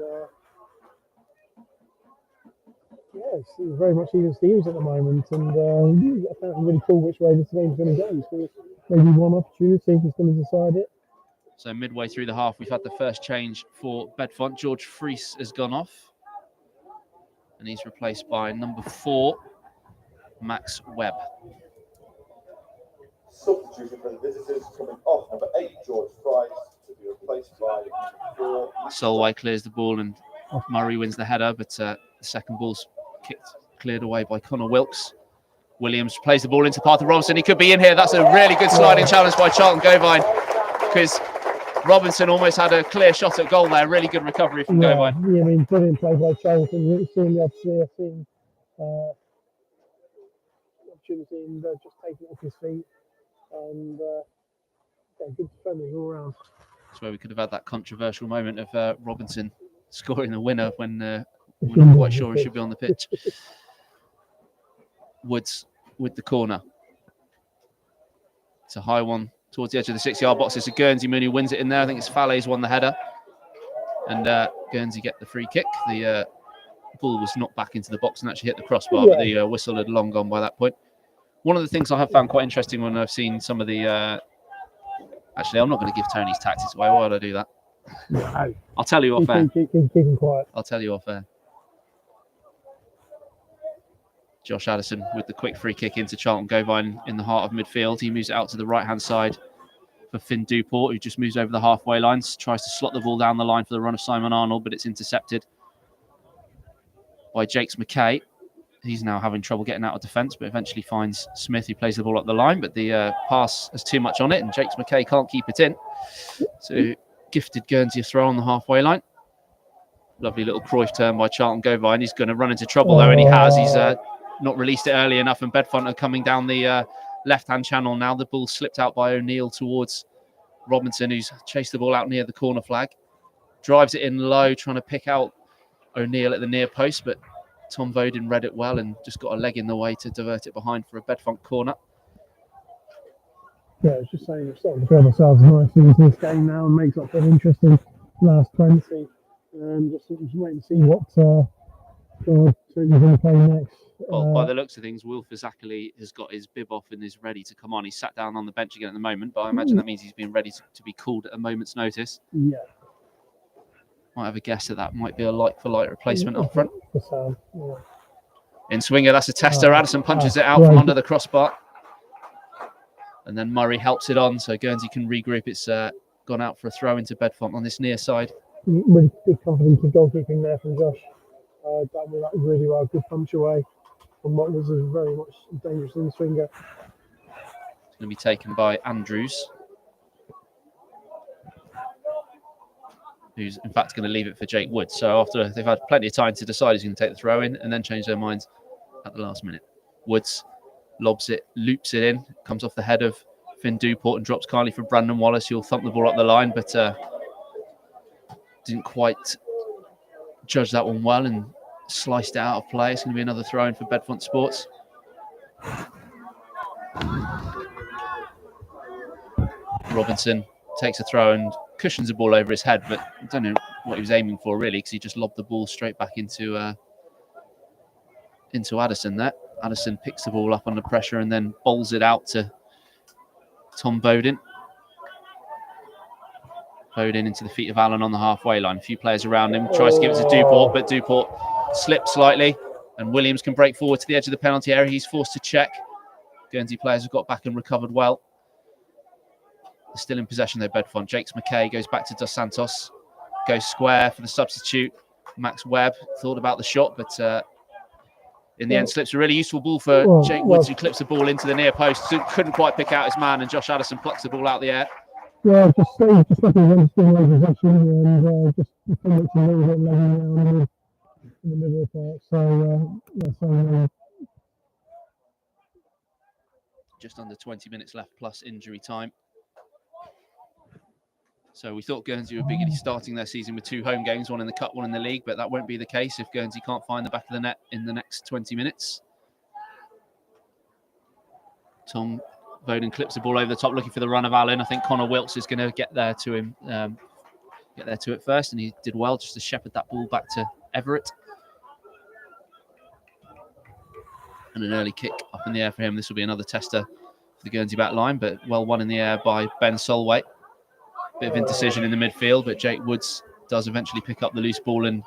it's very much even Steve's at the moment, and I found it really cool which way this game's going to go. So maybe one opportunity if he's going to decide it. So midway through the half, we've had the first change for Bedfont. George Fries has gone off, and he's replaced by number 4, Max Webb. Substitution for the visitors coming off, number 8, George Fries, to be replaced by 4. Solway clears the ball, and Murray wins the header, but the second ball's cleared away by Connor Wilkes. Williams plays the ball into Parker Robinson. He could be in here. That's a really good sliding challenge by Charlton Govine, because Robinson almost had a clear shot at goal there. Really good recovery from Govine. Yeah, I mean, brilliant play by Charlton. Seeing the opportunity and just taking it off his feet. And good defending all around. That's where we could have had that controversial moment of Robinson scoring the winner when we're not quite sure he should be on the pitch. Woods with the corner. It's a high one towards the edge of the 6-yard box. It's a Guernsey man who wins it in there. I think it's Falles won the header. And Guernsey get the free kick. The ball was knocked back into the box and actually hit the crossbar, but the whistle had long gone by that point. One of the things I have found quite interesting when I've seen some of the... Actually, I'm not going to give Tony's tactics away. Why would I do that? No. I'll tell you off air. Keep him quiet. I'll tell you off air. Josh Addison with the quick free kick into Charlton Govine in the heart of midfield. He moves it out to the right-hand side for Finn Duport, who just moves over the halfway lines, tries to slot the ball down the line for the run of Simon Arnold, but it's intercepted by Jakes McKay. He's now having trouble getting out of defence, but eventually finds Smith, who plays the ball up the line, but the pass has too much on it, and Jakes McKay can't keep it in. So gifted Guernsey a throw on the halfway line. Lovely little Cruyff turn by Charlton Govine. He's going to run into trouble though, and he has. He's not released it early enough, and Bedfont are coming down the left-hand channel now. The ball slipped out by O'Neill towards Robinson, who's chased the ball out near the corner flag. Drives it in low, trying to pick out O'Neill at the near post, but Tom Vodin read it well and just got a leg in the way to divert it behind for a Bedfont corner. Yeah, it's just saying we're starting to build ourselves nicely into this game now and makes up for an interesting last 20. Just waiting to see what George is going to play next. Well, by the looks of things, Wilf Zakali has got his bib off and is ready to come on. He's sat down on the bench again at the moment, but I imagine that means he's been ready to be called at a moment's notice. Yeah. Might have a guess that might be a like-for-like replacement up front. Yeah. In swinger, that's a tester. Addison punches it out from under the crossbar. And then Murray helps it on, so Guernsey can regroup. It's gone out for a throw into Bedfont on this near side. Really good confidence in goalkeeping there from Josh. Done that really well. Good punch away from what was a very much dangerous in swinger. It's going to be taken by Andrews, who's in fact going to leave it for Jake Wood. So after they've had plenty of time to decide who's going to take the throw in and then change their minds at the last minute. Woods lobs it, loops it in, comes off the head of Finn Duport and drops kindly for Brandon Wallace, who'll thump the ball up the line, but didn't quite judge that one well and sliced it out of play. It's going to be another throw in for Bedfont Sports. Robinson takes a throw and cushions the ball over his head, but I don't know what he was aiming for really, because he just lobbed the ball straight back into Addison there. Addison picks the ball up under pressure and then bowls it out to Tom Bowden. Bowden into the feet of Allen on the halfway line. A few players around him, tries to give it to Duport, but Duport slips slightly and Williams can break forward to the edge of the penalty area. He's forced to check. Guernsey players have got back and recovered well. They're still in possession though, Bedfont. Jakes McKay goes back to Dos Santos. Goes square for the substitute. Max Webb thought about the shot, but in the end slips a really useful ball for Jake Woods, who clips the ball into the near post. Couldn't quite pick out his man, and Josh Addison plucks the ball out of the air. Yeah, just looking at the possession and just a little bit lagging around in the middle of the park. So, just under 20 minutes left plus injury time. So we thought Guernsey would be starting their season with 2 home games, one in the cup, one in the league, but that won't be the case if Guernsey can't find the back of the net in the next 20 minutes. Tom Bowden clips the ball over the top, looking for the run of Allen. I think Connor Wilkes is going to get there to him, get there to it first, and he did well just to shepherd that ball back to Everett. And an early kick up in the air for him. This will be another tester for the Guernsey back line, but well won in the air by Ben Solway. Bit of indecision in the midfield, but Jake Woods does eventually pick up the loose ball and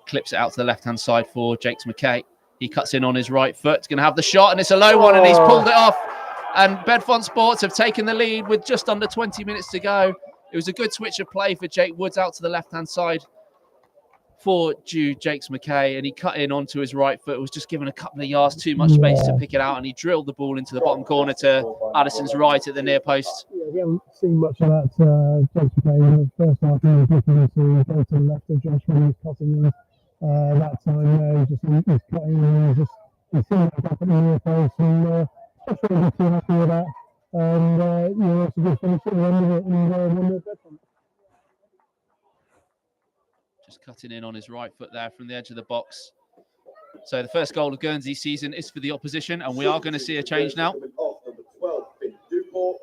clips it out to the left-hand side for Jakes McKay. He cuts in on his right foot. He's going to have the shot, and it's a low one, and he's pulled it off. And Bedfont Sports have taken the lead with just under 20 minutes to go. It was a good switch of play for Jake Woods out to the left-hand side for Jakes McKay, and he cut in onto his right foot. It was just given a couple of yards too much space to pick it out, and he drilled the ball into the bottom corner to Addison's right at the near post. Yeah, we haven't seen much of that Jakes McKay in the first half. He was looking to go to the left of Josh when he was cutting in. That time, he's cutting in, he's seen that up at the near post, and Josh wasn't too happy with that. And it's a good finish at the end of it, and 1-0 Bedfont. Just cutting in on his right foot there from the edge of the box. So the first goal of Guernsey's season is for the opposition, and we are going to see a change now.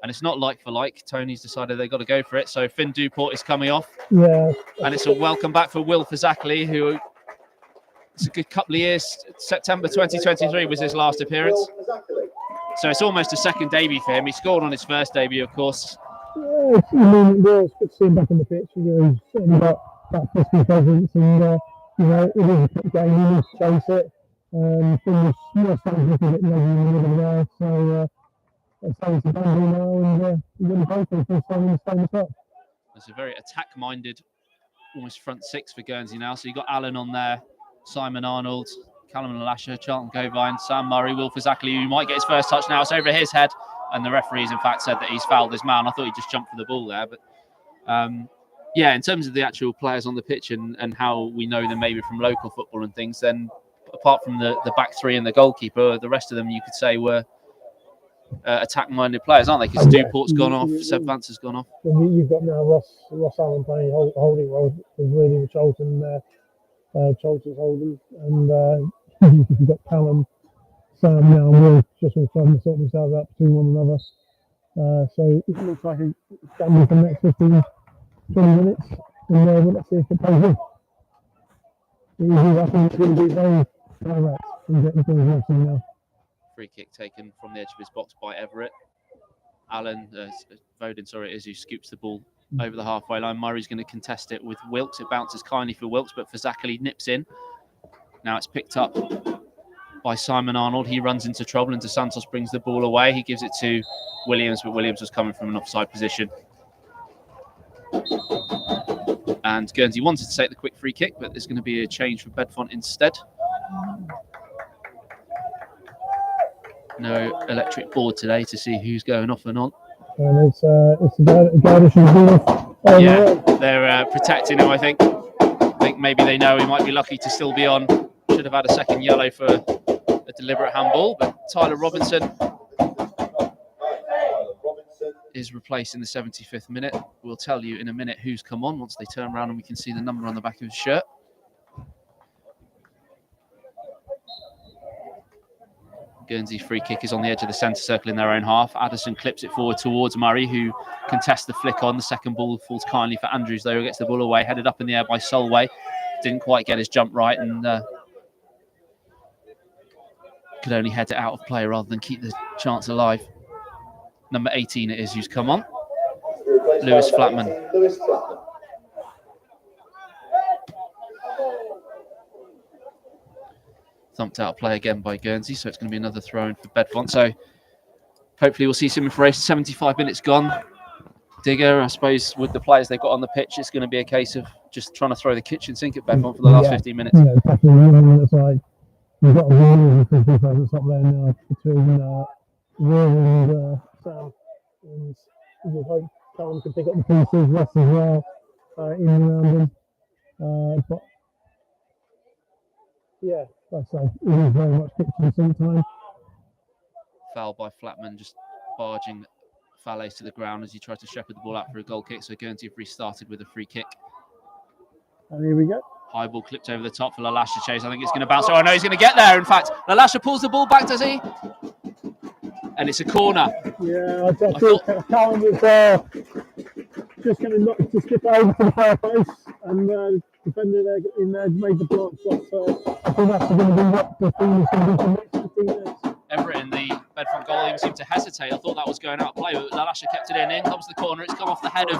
And it's not like for like. Tony's decided they've got to go for it. So Finn Duport is coming off. Yeah. And it's a welcome back for Will Fazakli, who it's a good couple of years. September 2023 was his last appearance. So it's almost a second debut for him. He scored on his first debut, of course. Yeah, it's good to see him back on the pitch. He's certainly got that physical presence, and it is a quick game. He needs to chase it. Finn was looking a bit lazy in the middle there, so it's time to bundle now, and we're going to go for the first time in the same top. It's a very attack-minded, almost front six for Guernsey now. So you've got Allen on there, Simon Arnold, Callum Lasher, Charlton Govine, Sam Murray, Will Fazakli, who might get his first touch now. It's over his head, and the referees, in fact, said that he's fouled his man. I thought he just jumped for the ball there, but yeah, in terms of the actual players on the pitch and how we know them maybe from local football and things, then apart from the back three and the goalkeeper, the rest of them you could say were attack-minded players, aren't they? Because Duport's gone off, Seb Vance has gone off. You've got now Ross Allen playing holding role, was really with Charlton's holding, and you've got Callum, Sam now, and Will just all trying to sort themselves out between one another. So it looks like a gamble for the next 15, 20 minutes, and let's see if it pays off. I think it's going to be very direct and getting things off now. Free kick taken from the edge of his box by Everett. Allen, Bowden, sorry, it is, who scoops the ball over the halfway line. Murray's going to contest it with Wilkes. It bounces kindly for Wilkes, but Fazakli nips in. Now it's picked up by Simon Arnold. He runs into trouble, and Dos Santos brings the ball away. He gives it to Williams, but Williams was coming from an offside position. And Guernsey wanted to take the quick free kick, but there's going to be a change for Bedfont instead. No electric board today to see who's going off and on. And it's a guy that should be off. Yeah, they're protecting him, I think. I think maybe they know he might be lucky to still be on. Should have had a second yellow for a deliberate handball, but Tyler Robinson is replaced in the 75th minute. We'll tell you in a minute who's come on once they turn around and we can see the number on the back of his shirt. Guernsey free kick is on the edge of the centre circle in their own half. Addison clips it forward towards Murray, who contests the flick on. The second ball falls kindly for Andrews, though, who gets the ball away, headed up in the air by Solway. Didn't quite get his jump right and could only head it out of play rather than keep the chance alive. Number 18 it is who's come on. Lewis Flatman. Thumped out of play again by Guernsey, so it's going to be another throw in for Bedfont. So hopefully we'll see some information. 75 minutes gone. Digger, I suppose, with the players they've got on the pitch, it's going to be a case of just trying to throw the kitchen sink at Bedfont for the last 15 minutes. Yeah, definitely. It's like we've got a really good presence up there now between Will and Sam. And we hope Callum can pick up the pieces, Russ as well, in and around them. But yeah, like I say, it is very much kitchen sink time. Foul by Flatman, just barging Falaise to the ground as he tried to shepherd the ball out for a goal kick. So Guernsey have restarted with a free kick. And here we go. High ball clipped over the top for Lalasha to chase. I think it's going to bounce. Oh, I know he's going to get there. In fact, Lalasha pulls the ball back, does he? And it's a corner. Yeah, I thought Callum was just going to skip over to the far post, and the defender there in there made the block. But I think that's going to be what the team is going to do for the next 15 minutes. Everett in the Bedfont goal even seemed to hesitate. I thought that was going out of play, but Lalasha kept it in. In comes the corner. It's come off the head of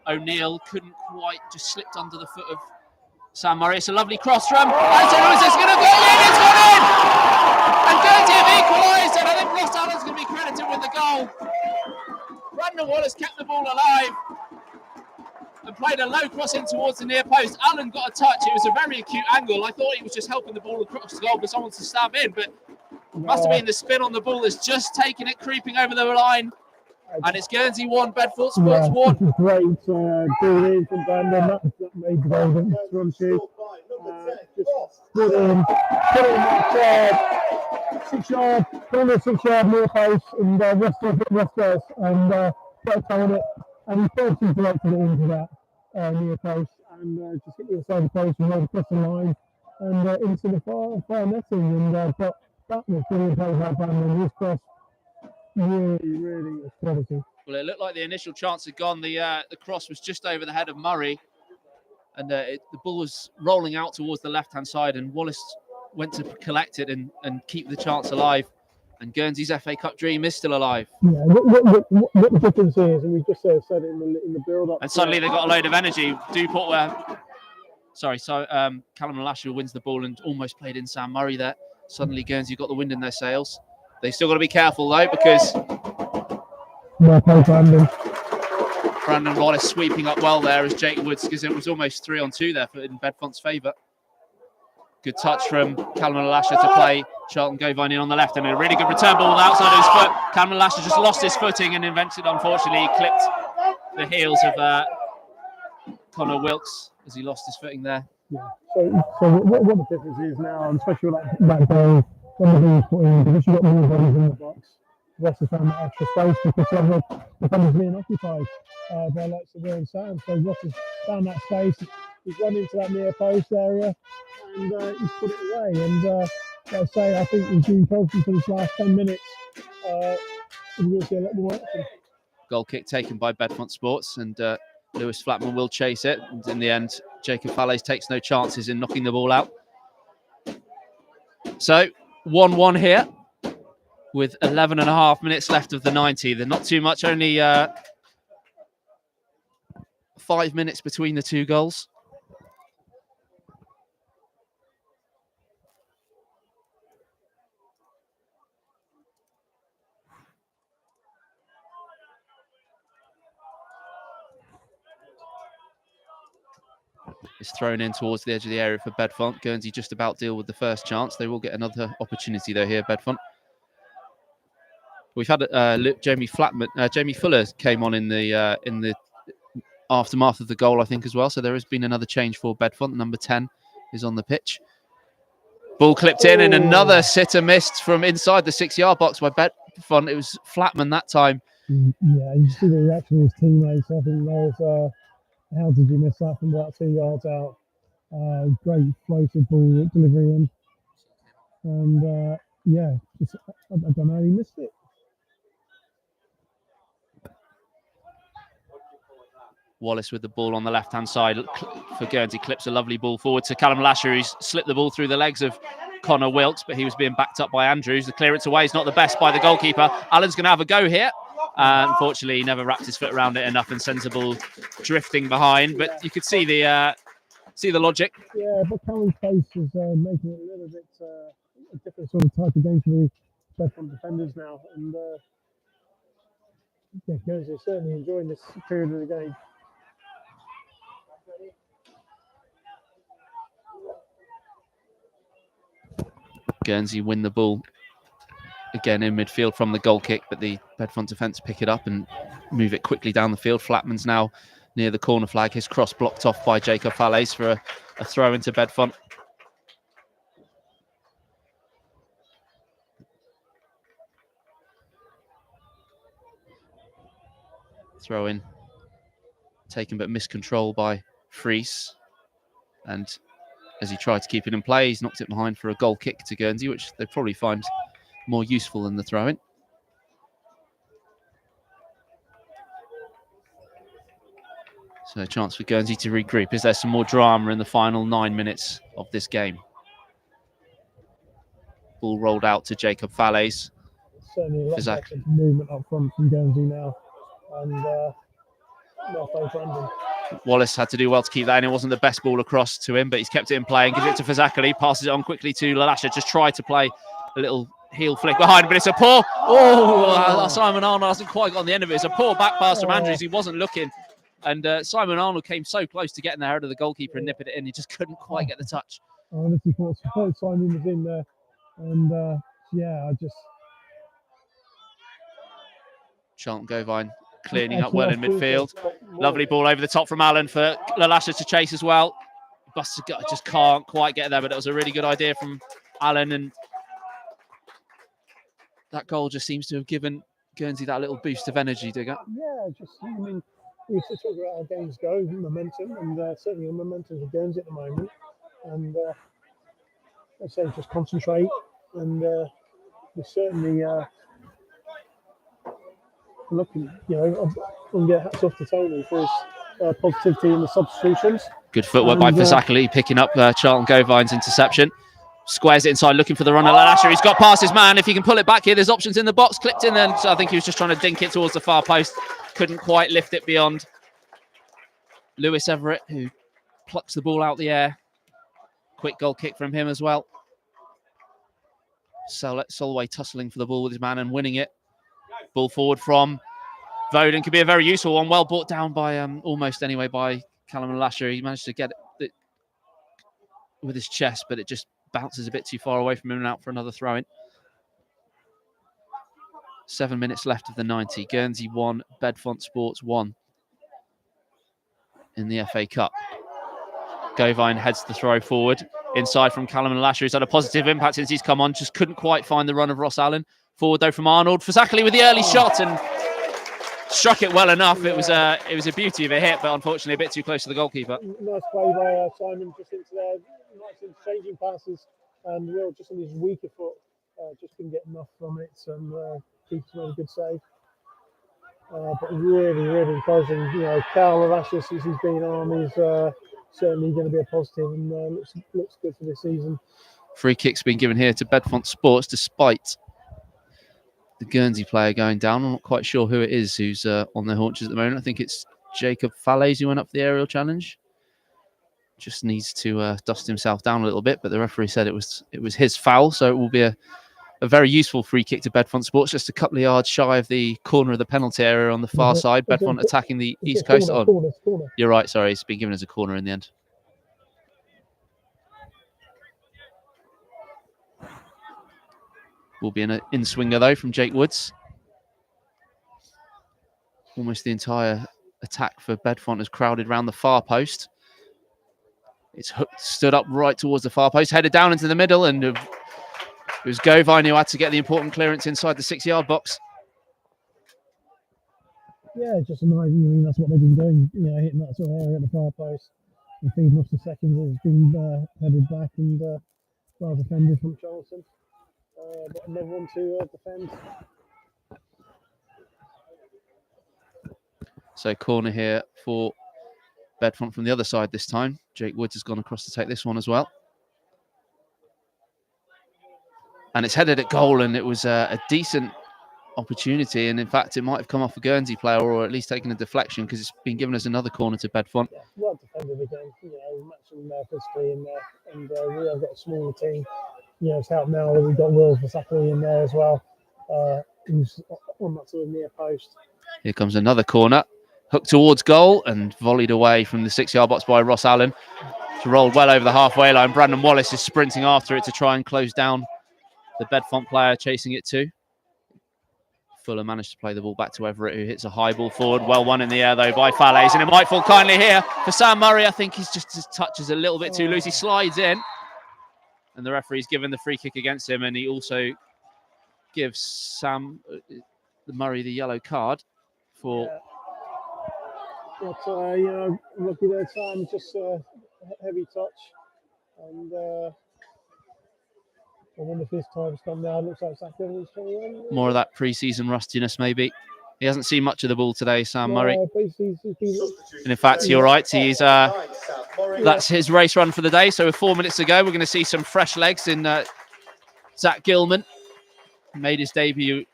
O'Neill. Couldn't quite, just slipped under the foot of Sam Murray. It's a lovely cross from Anton. Who is this going to go in? It's gone in! And Guernsey have equalised, and I think Ross Allen's going to be credited with the goal. Brandon Wallace kept the ball alive and played a low cross in towards the near post. Allen got a touch. It was a very acute angle. I thought he was just helping the ball across the goal for someone to stab in, but must have been the spin on the ball that's just taken it, creeping over the line. And it's Guernsey 1, Bedfont Sports 1. Great ball in from Brandon. That made the goal, didn't it? Just put in that 6 yard, corner 6 yard near post, and West goes and put a toe on it. And he fortunately directed it into that near post and just hit the inside the post and rolled across the line and into the far netting. And but that was brilliant play by Brandon. His cross really was quality. Well, it looked like the initial chance had gone. The cross was just over the head of Murray, and the ball was rolling out towards the left-hand side, and Wallace went to collect it and keep the chance alive. And Guernsey's FA Cup dream is still alive. Yeah, what the difference is, and we just said it in the build-up. And suddenly they've got a load of energy. Callum Lalasha wins the ball and almost played in Sam Murray there. Suddenly Guernsey got the wind in their sails. They've still got to be careful though, because Brandon Wallace sweeping up well there as Jake Woods, because it was almost 3-on-2 there in Bedfont's favour. Good touch from Callum Lalasha to play Charlton Govine in on the left, and a really good return ball outside of his foot. Callum Lalasha just lost his footing and unfortunately clipped the heels of Connor Wilkes as he lost his footing there. Yeah. So what the difference is now, and especially with that goal, when the ball's put in, because you've got more bodies in the box, Ross has found that extra space because some of the defenders being occupied by lots of Will and Sam. So Ross has found that space. He's run into that near post area and he's put it away. And like I say, I think he's been focused for this last 10 minutes. And we'll see a lot more action. Goal kick taken by Bedfont Sports, and Lewis Flatman will chase it. And in the end, Jacob Falaise takes no chances in knocking the ball out. So 1-1 here with 11.5 minutes left of the 90. They're not too much, only 5 minutes between the two goals. It's thrown in towards the edge of the area for Bedfont. Guernsey just about deal with the first chance. They will get another opportunity though here, Bedfont. We've had Jamie Fuller came on in the aftermath of the goal, I think, as well. So there has been another change for Bedfont. Number 10 is on the pitch. Ball clipped in, and another sitter missed from inside the 6-yard box by Bedfont. It was Flatman that time. Yeah, you see the reaction of his teammates. I think there's how did you miss that from about 2 yards out? Great floated ball delivery in. And Yeah, I don't know how he missed it. Wallace with the ball on the left-hand side for Guernsey, clips a lovely ball forward to Callum Lasher, who's slipped the ball through the legs of Connor Wilkes, but he was being backed up by Andrews. The clearance away is not the best by the goalkeeper. Alan's going to have a go here. Unfortunately, he never wrapped his foot around it enough and sends the ball drifting behind, but you could see the logic. Yeah, but Callum's pace is making it a little bit a different sort of type of game for the Bedfont defenders now, and yeah, Guernsey are certainly enjoying this period of the game. Guernsey win the ball again in midfield from the goal kick, but the Bedfont defence pick it up and move it quickly down the field. Flatman's now near the corner flag. His cross blocked off by Jacob Falaise for a throw into Bedfont. Throw in taken but miscontrol by Fries, and as he tried to keep it in play, he's knocked it behind for a goal kick to Guernsey, which they probably find more useful than the throw-in. So a chance for Guernsey to regroup. Is there some more drama in the final 9 minutes of this game? Ball rolled out to Jacob Falaise. Certainly a lot of movement up front from Guernsey now, and Wallace had to do well to keep that in. It wasn't the best ball across to him, but he's kept it in play and gives it to Fazakali, passes it on quickly to Lalasha. Just tried to play a little heel flick behind, but it's a poor... Simon Arnold hasn't quite got on the end of it. It's a poor back pass from Andrews. He wasn't looking. And Simon Arnold came so close to getting the head of the goalkeeper and nipping it in. He just couldn't quite get the touch. I honestly thought Simon was in there. And I just... Charlton Govine cleaning up well in midfield. Lovely ball over the top from Allen for Lalasha to chase as well. Buster just can't quite get there, but it was a really good idea from Allen, and that goal just seems to have given Guernsey that little boost of energy, Digger. Yeah, we used to talk about how games go, momentum, and certainly the momentum for Guernsey at the moment. And let's say just concentrate, and we certainly looking, and get hats off to Tony for his positivity in the substitutions. Good footwork by Fazakali, picking up Charlton Govine's interception. Squares it inside, looking for the runner. Lalasha, he's got past his man. If he can pull it back here, there's options in the box. Clipped in there, so I think he was just trying to dink it towards the far post. Couldn't quite lift it beyond Lewis Everett, who plucks the ball out the air. Quick goal kick from him as well. Solway tussling for the ball with his man and winning it. Ball forward from Voden could be a very useful one. Well brought down by almost anyway by Callum Lasher. He managed to get it with his chest, but it just bounces a bit too far away from him and out for another throw-in. 7 minutes left of the 90. Guernsey 1, Bedfont Sports 1 in the FA Cup. Govine heads the throw forward. Inside from Callum Lasher, who's had a positive impact since he's come on. Just couldn't quite find the run of Ross Allen. Forward though from Arnold. Fazakali with the early shot and struck it well enough. It was a beauty of a hit, but unfortunately a bit too close to the goalkeeper. Nice play by Simon, just into there. Nice interchanging passes, and Will just on his weaker foot, just couldn't get enough from it, and keeps made a good save. But really, really encouraging. Carl Lasher, since he's been on, is certainly going to be a positive, and looks good for this season. Free kick's been given here to Bedfont Sports, despite the Guernsey player going down. I'm not quite sure who it is who's on their haunches at the moment. I think it's Jacob Falaise who went up for the aerial challenge. Just needs to dust himself down a little bit, but the referee said it was his foul, so it will be a very useful free kick to Bedfont Sports, just a couple of yards shy of the corner of the penalty area on the far side. Bedfont attacking the east coast. Corner. You're right, sorry, it's been given as a corner in the end. Will be an in-swinger, though, from Jake Woods. Almost the entire attack for Bedfont is crowded around the far post. It's stood up right towards the far post, headed down into the middle, and it was Govine who had to get the important clearance inside the 6-yard box. Yeah, just amazing. That's what they've been doing, hitting that sort of area at the far post and feeding off the seconds. It's been headed back and well defended from Charlton. But another one to defend. So corner here for Bedfont from the other side this time. Jake Woods has gone across to take this one as well. And it's headed at goal, and it was a decent opportunity. And in fact, it might have come off a Guernsey player, or at least taken a deflection, because it's been given as another corner to Bedfont. Yeah, well defended again. You know, matching physically in there. And we have got a smaller team. You know, it's helped now that we've got Will Vasackley in there as well. Who's on that sort of near post. Here comes another corner. Hooked towards goal and volleyed away from the 6-yard box by Ross Allen. It's rolled well over the halfway line. Brandon Wallace is sprinting after it to try and close down the Bedfont player chasing it too. Fuller managed to play the ball back to Everett, who hits a high ball forward. Well won in the air though by Falaise, and it might fall kindly here for Sam Murray. I think he's just his touch is a little bit too loose. He slides in, and the referee's given the free kick against him, and he also gives Sam Murray the yellow card for. Yeah. But, you know, lucky there, Sam, just a heavy touch. And I wonder if his time's come now. It looks like Zach Evans coming on. More of that pre-season rustiness, maybe. He hasn't seen much of the ball today, Sam Murray. He's been... And in fact, you're right. He's that's his race run for the day. So with 4 minutes to go, we're going to see some fresh legs in Zach Gilman. Made his debut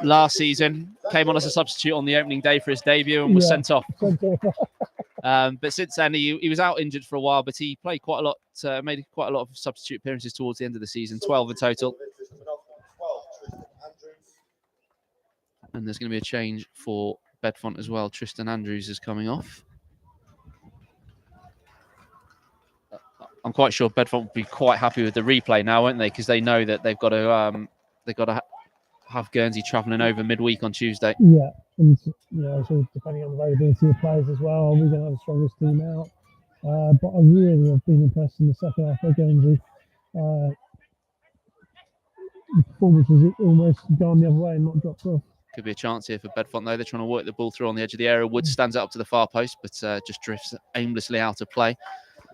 last season, came on as a substitute on the opening day for his debut and was sent off. But since then, he was out injured for a while, but he played quite a lot, made quite a lot of substitute appearances towards the end of the season, 12 in total. And there's going to be a change for Bedfont as well. Tristan Andrews is coming off. I'm quite sure Bedfont will be quite happy with the replay now, won't they? Because they know that they've got to have Guernsey travelling over midweek on Tuesday. Yeah, and so depending on the availability of players as well, we're going to have the strongest team out. But I really have been impressed in the second half of Guernsey. The performance has almost gone the other way and not dropped off. Could be a chance here for Bedfont, though. They're trying to work the ball through on the edge of the area. Woods stands up to the far post, but just drifts aimlessly out of play.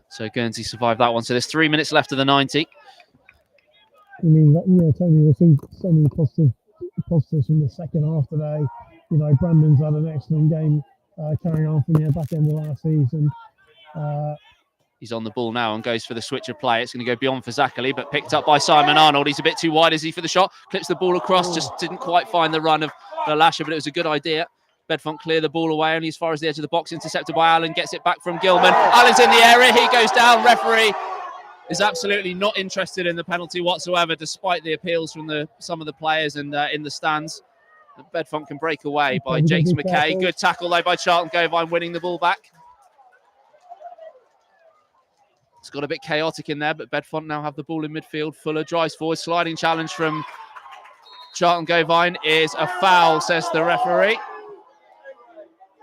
So Guernsey survived that one. So there's 3 minutes left of the 90. I mean, Tony received so many positives from the second half today. You know, Brandon's had an excellent game carrying on from the back end of last season. He's on the ball now and goes for the switch of play. It's going to go beyond for Zachary, but picked up by Simon Arnold. He's a bit too wide, is he, for the shot? Clips the ball across, just didn't quite find the run of Lasher, but it was a good idea. Bedfont clear the ball away only as far as the edge of the box, intercepted by Allen, gets it back from Gilman. Allen's in the area, he goes down. Referee is absolutely not interested in the penalty whatsoever, despite the appeals from some of the players and in the stands. Bedfont can break away by Jakes McKay. Good tackle though by Charlton Govine, winning the ball back. It's got a bit chaotic in there, but Bedfont now have the ball in midfield. Fuller drives forward, sliding challenge from Charlton Govine is a foul, says the referee.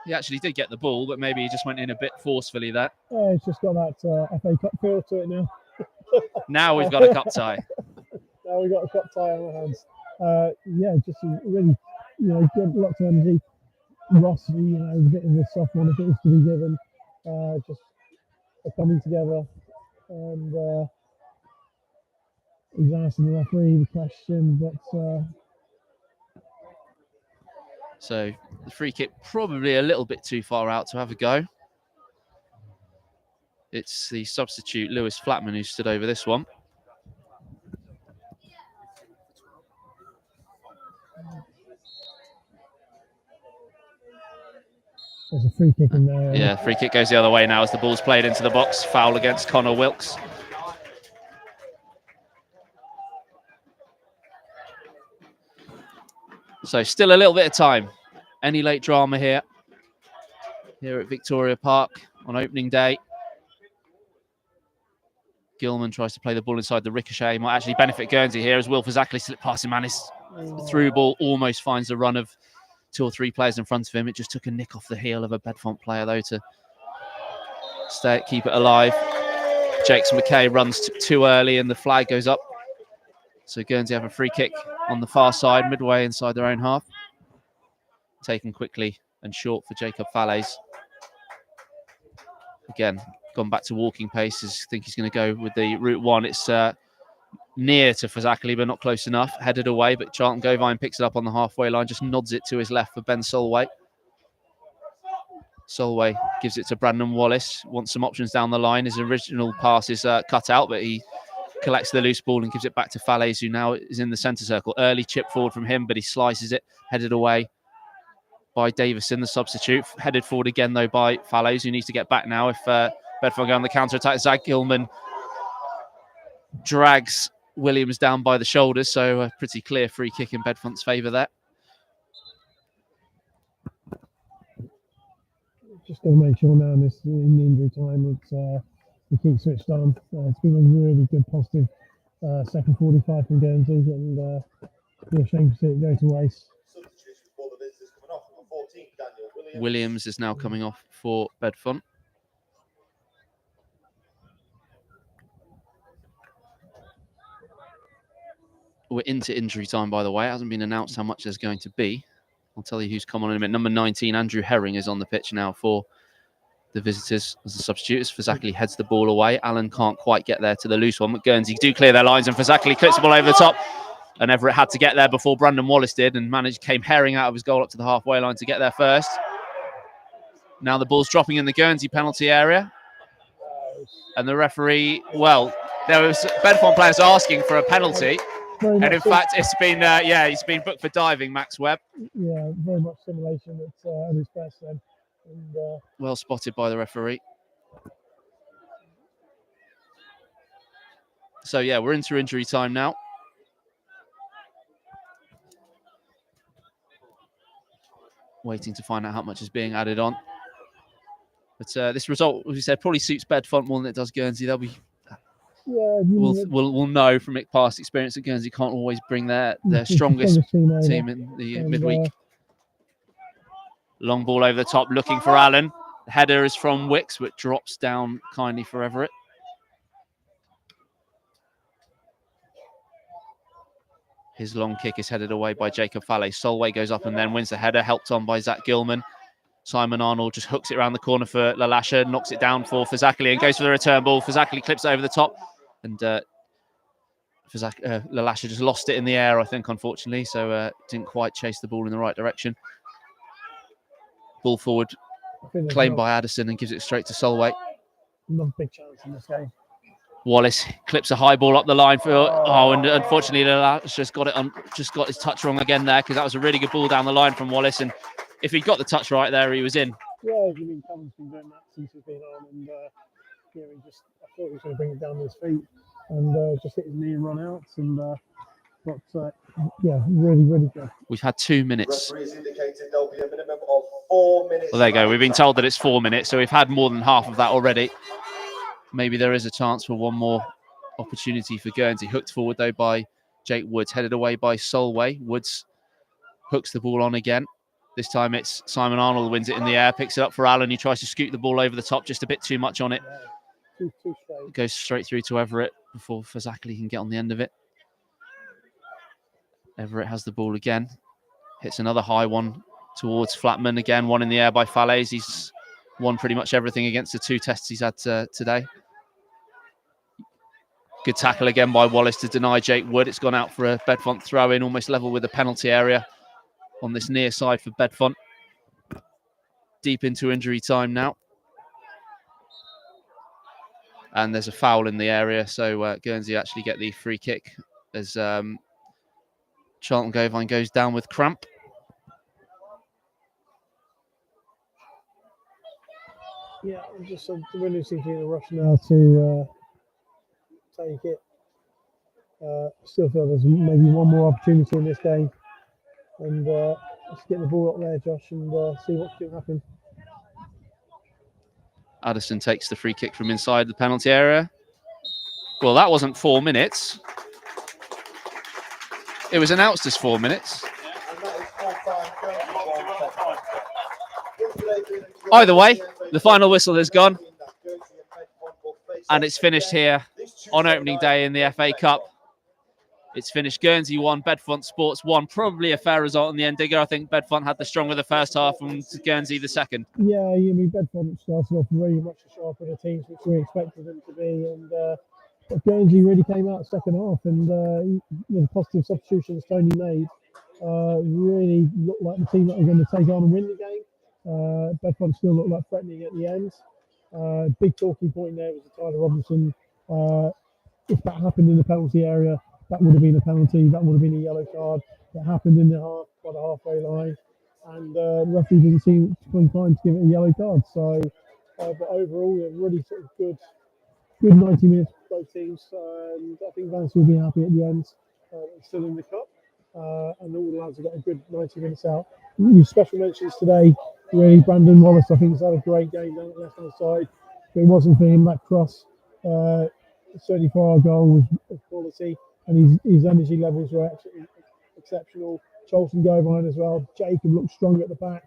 He actually did get the ball, but maybe he just went in a bit forcefully there. Yeah, it's just got that FA Cup feel to it now. Now we've got a cup tie. Now we've got a cup tie on our hands. Yeah, just a really, good, lots of energy. Ross, a bit of a soft one if it was to be given. Just coming together, and he's asking the referee the question, but so the free kick probably a little bit too far out to have a go. It's the substitute Lewis Flatman who stood over this one. There's a free kick in there. Yeah, free kick goes the other way now as the ball's played into the box. Foul against Connor Wilkes. So still a little bit of time. Any late drama here at Victoria Park on opening day. Gilman tries to play the ball inside the ricochet. Might actually benefit Guernsey here as Will Fazakli slipped past him, and his through ball almost finds the run of 2 or 3 players in front of him. It just took a nick off the heel of a Bedfont player, though, to keep it alive. Jakes McKay runs too early and the flag goes up. So Guernsey have a free kick on the far side, midway inside their own half. Taken quickly and short for Jacob Falaise. Again, gone back to walking pace. I think he's going to go with the route one. It's near to Fazakerley, but not close enough. Headed away, but Charlton Govine picks it up on the halfway line, just nods it to his left for Ben Solway. Solway gives it to Brandon Wallace, wants some options down the line. His original pass is cut out, but he collects the loose ball and gives it back to Falaise, who now is in the centre circle. Early chip forward from him, but he slices it, headed away by Davison, the substitute. Headed forward again, though, by Falaise, who needs to get back now if Bedfont go on the counter-attack. Zach Gilman drags Williams down by the shoulders, so a pretty clear free kick in Bedfont's favour there. Just got to make sure now in the injury time the keep switched on. It's been a really good positive second 45 from Guernsey, and a shame to see it go to waste. Williams is now coming off for Bedfont. We're into injury time, by the way. It hasn't been announced how much there's going to be. I'll tell you who's come on in a minute. Number 19, Andrew Herring, is on the pitch now for the visitors as a substitute. As Fazakerley heads the ball away. Allen can't quite get there to the loose one, but Guernsey do clear their lines, and Fazakerley clips the ball over the top. And Everett had to get there before Brandon Wallace did, and came Herring out of his goal up to the halfway line to get there first. Now the ball's dropping in the Guernsey penalty area. And the referee, well, there was Bedfont players asking for a penalty. And in fact, it's been, he's been booked for diving, Max Webb. Yeah, very much simulation at his best then. And, well spotted by the referee. So, yeah, we're into injury time now. Waiting to find out how much is being added on. But this result, as we said, probably suits Bedfont more than it does Guernsey. They'll be... Yeah, we'll know from past experience that Guernsey can't always bring their strongest team in the midweek. Long ball over the top, looking for Allen. The header is from Wicks, which drops down kindly for Everett. His long kick is headed away by Jacob Falaise. Solway goes up and then wins the header, helped on by Zach Gilman. Simon Arnold just hooks it around the corner for Lalasha, knocks it down for Fazakerley and goes for the return ball. Fazakerley clips it over the top, and Lalasha just lost it in the air, I think, unfortunately, so didn't quite chase the ball in the right direction. Ball forward, claimed by Addison, and gives it straight to Solway. Another big chance in this game. Wallace clips a high ball up the line for and unfortunately Lalasha just got his touch wrong again there, because that was a really good ball down the line from Wallace, and if he got the touch right there, he was in. Yeah, I mean, Cameron's been doing that since he's been on, and I thought he was going to bring it down with his feet and just hit his knee and run out. And really, really good. We've had 2 minutes. Referees indicated there'll be a minimum of 4 minutes. Well, there you go. We've been told that it's 4 minutes, so we've had more than half of that already. Maybe there is a chance for one more opportunity for Guernsey. Hooked forward, though, by Jake Woods. Headed away by Solway. Woods hooks the ball on again. This time it's Simon Arnold wins it in the air, picks it up for Allen. He tries to scoot the ball over the top, just a bit too much on it. It goes straight through to Everett before Fazakerley can get on the end of it. Everett has the ball again. Hits another high one towards Flatman. Again, one in the air by Falaise. He's won pretty much everything against the 2 tests he's had today. Good tackle again by Wallace to deny Jake Wood. It's gone out for a Bedfont throw-in, almost level with the penalty area on this near side for Bedfont. Deep into injury time now. And there's a foul in the area, so Guernsey actually get the free kick as Charlton Govine goes down with cramp. Yeah, just really seems to be in a rush now to take it. Still feel there's maybe one more opportunity in this game. And let's get the ball up there, Josh, and see what's going to happen. Addison takes the free kick from inside the penalty area. Well, that wasn't 4 minutes. It was announced as 4 minutes. Either way, the final whistle has gone. And it's finished here on opening day in the FA Cup. It's finished Guernsey 1, Bedfont Sports 1. Probably a fair result in the end, Digger. I think Bedfont had the stronger the first half and Guernsey the second. Yeah, I mean, Bedfont started off very much the sharper of the teams, which we expected them to be. And But Guernsey really came out second half, and the positive substitutions Tony made really looked like the team that were going to take on and win the game. Bedfont still looked like threatening at the end. Big talking point there was the Tyler Robinson. If that happened in the penalty area, that would have been a penalty. That would have been a yellow card. That happened in the half by the halfway line, and the referee didn't seem inclined to give it a yellow card. So, but overall, a really sort of good 90 minutes for both teams, and I think Vance will be happy at the end. Still in the cup, and all the lads have got a good 90 minutes out. Special mentions today, really. Brandon Wallace, I think, has had a great game down the left hand side. If it wasn't for him, that cross, certainly for our goal, was quality, and his energy levels were absolutely exceptional. Charlton go behind as well. Jacob looked strong at the back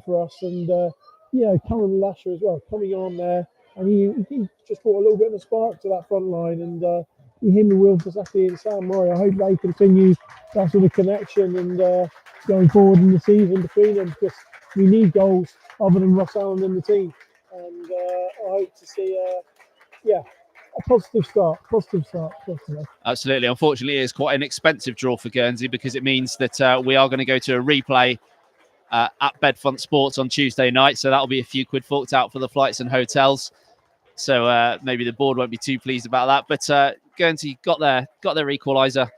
for us, and Callum Lasher as well coming on there. And he just brought a little bit of a spark to that front line, and him and Will Fasaki and Sam Murray, I hope they continue that sort of connection and going forward in the season between them, because we need goals other than Ross Allen in the team. And I hope to see a positive start today. Absolutely. Unfortunately, it is quite an expensive draw for Guernsey, because it means that we are going to go to a replay at Bedfont Sports on Tuesday night. So that'll be a few quid forked out for the flights and hotels. So maybe the board won't be too pleased about that. But Guernsey got their equaliser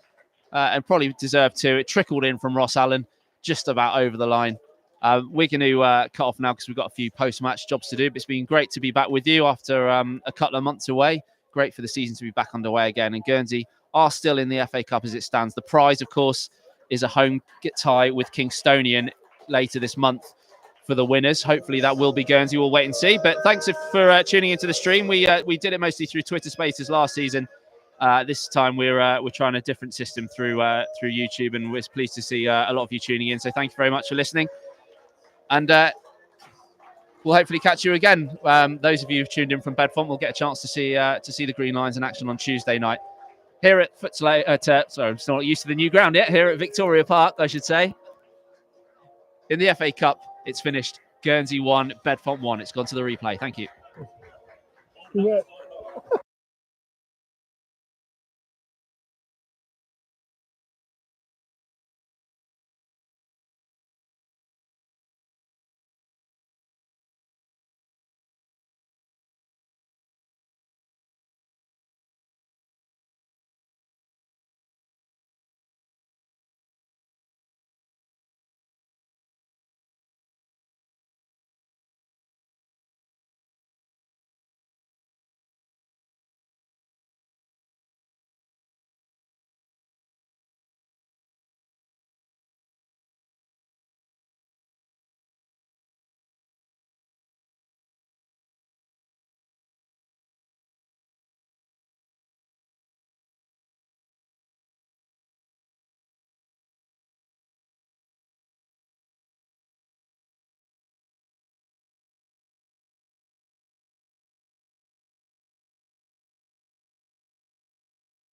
and probably deserved to. It trickled in from Ross Allen, just about over the line. We're going to cut off now because we've got a few post-match jobs to do. But it's been great to be back with you after a couple of months away. Great for the season to be back underway again. And Guernsey are still in the FA Cup as it stands. The prize, of course, is a home tie with Kingstonian later this month for the winners. Hopefully that will be Guernsey. We'll wait and see. But thanks for tuning into the stream. We did it mostly through Twitter Spaces last season. This time we're trying a different system through YouTube, and we're pleased to see a lot of you tuning in. So thank you very much for listening, and we'll hopefully catch you again. Those of you who've tuned in from Bedfont will get a chance to see the Green Lions in action on Tuesday night here at I'm still not used to the new ground yet. Here at Victoria Park, I should say. In the FA Cup, it's finished. Guernsey 1, Bedfont 1. It's gone to the replay. Thank you.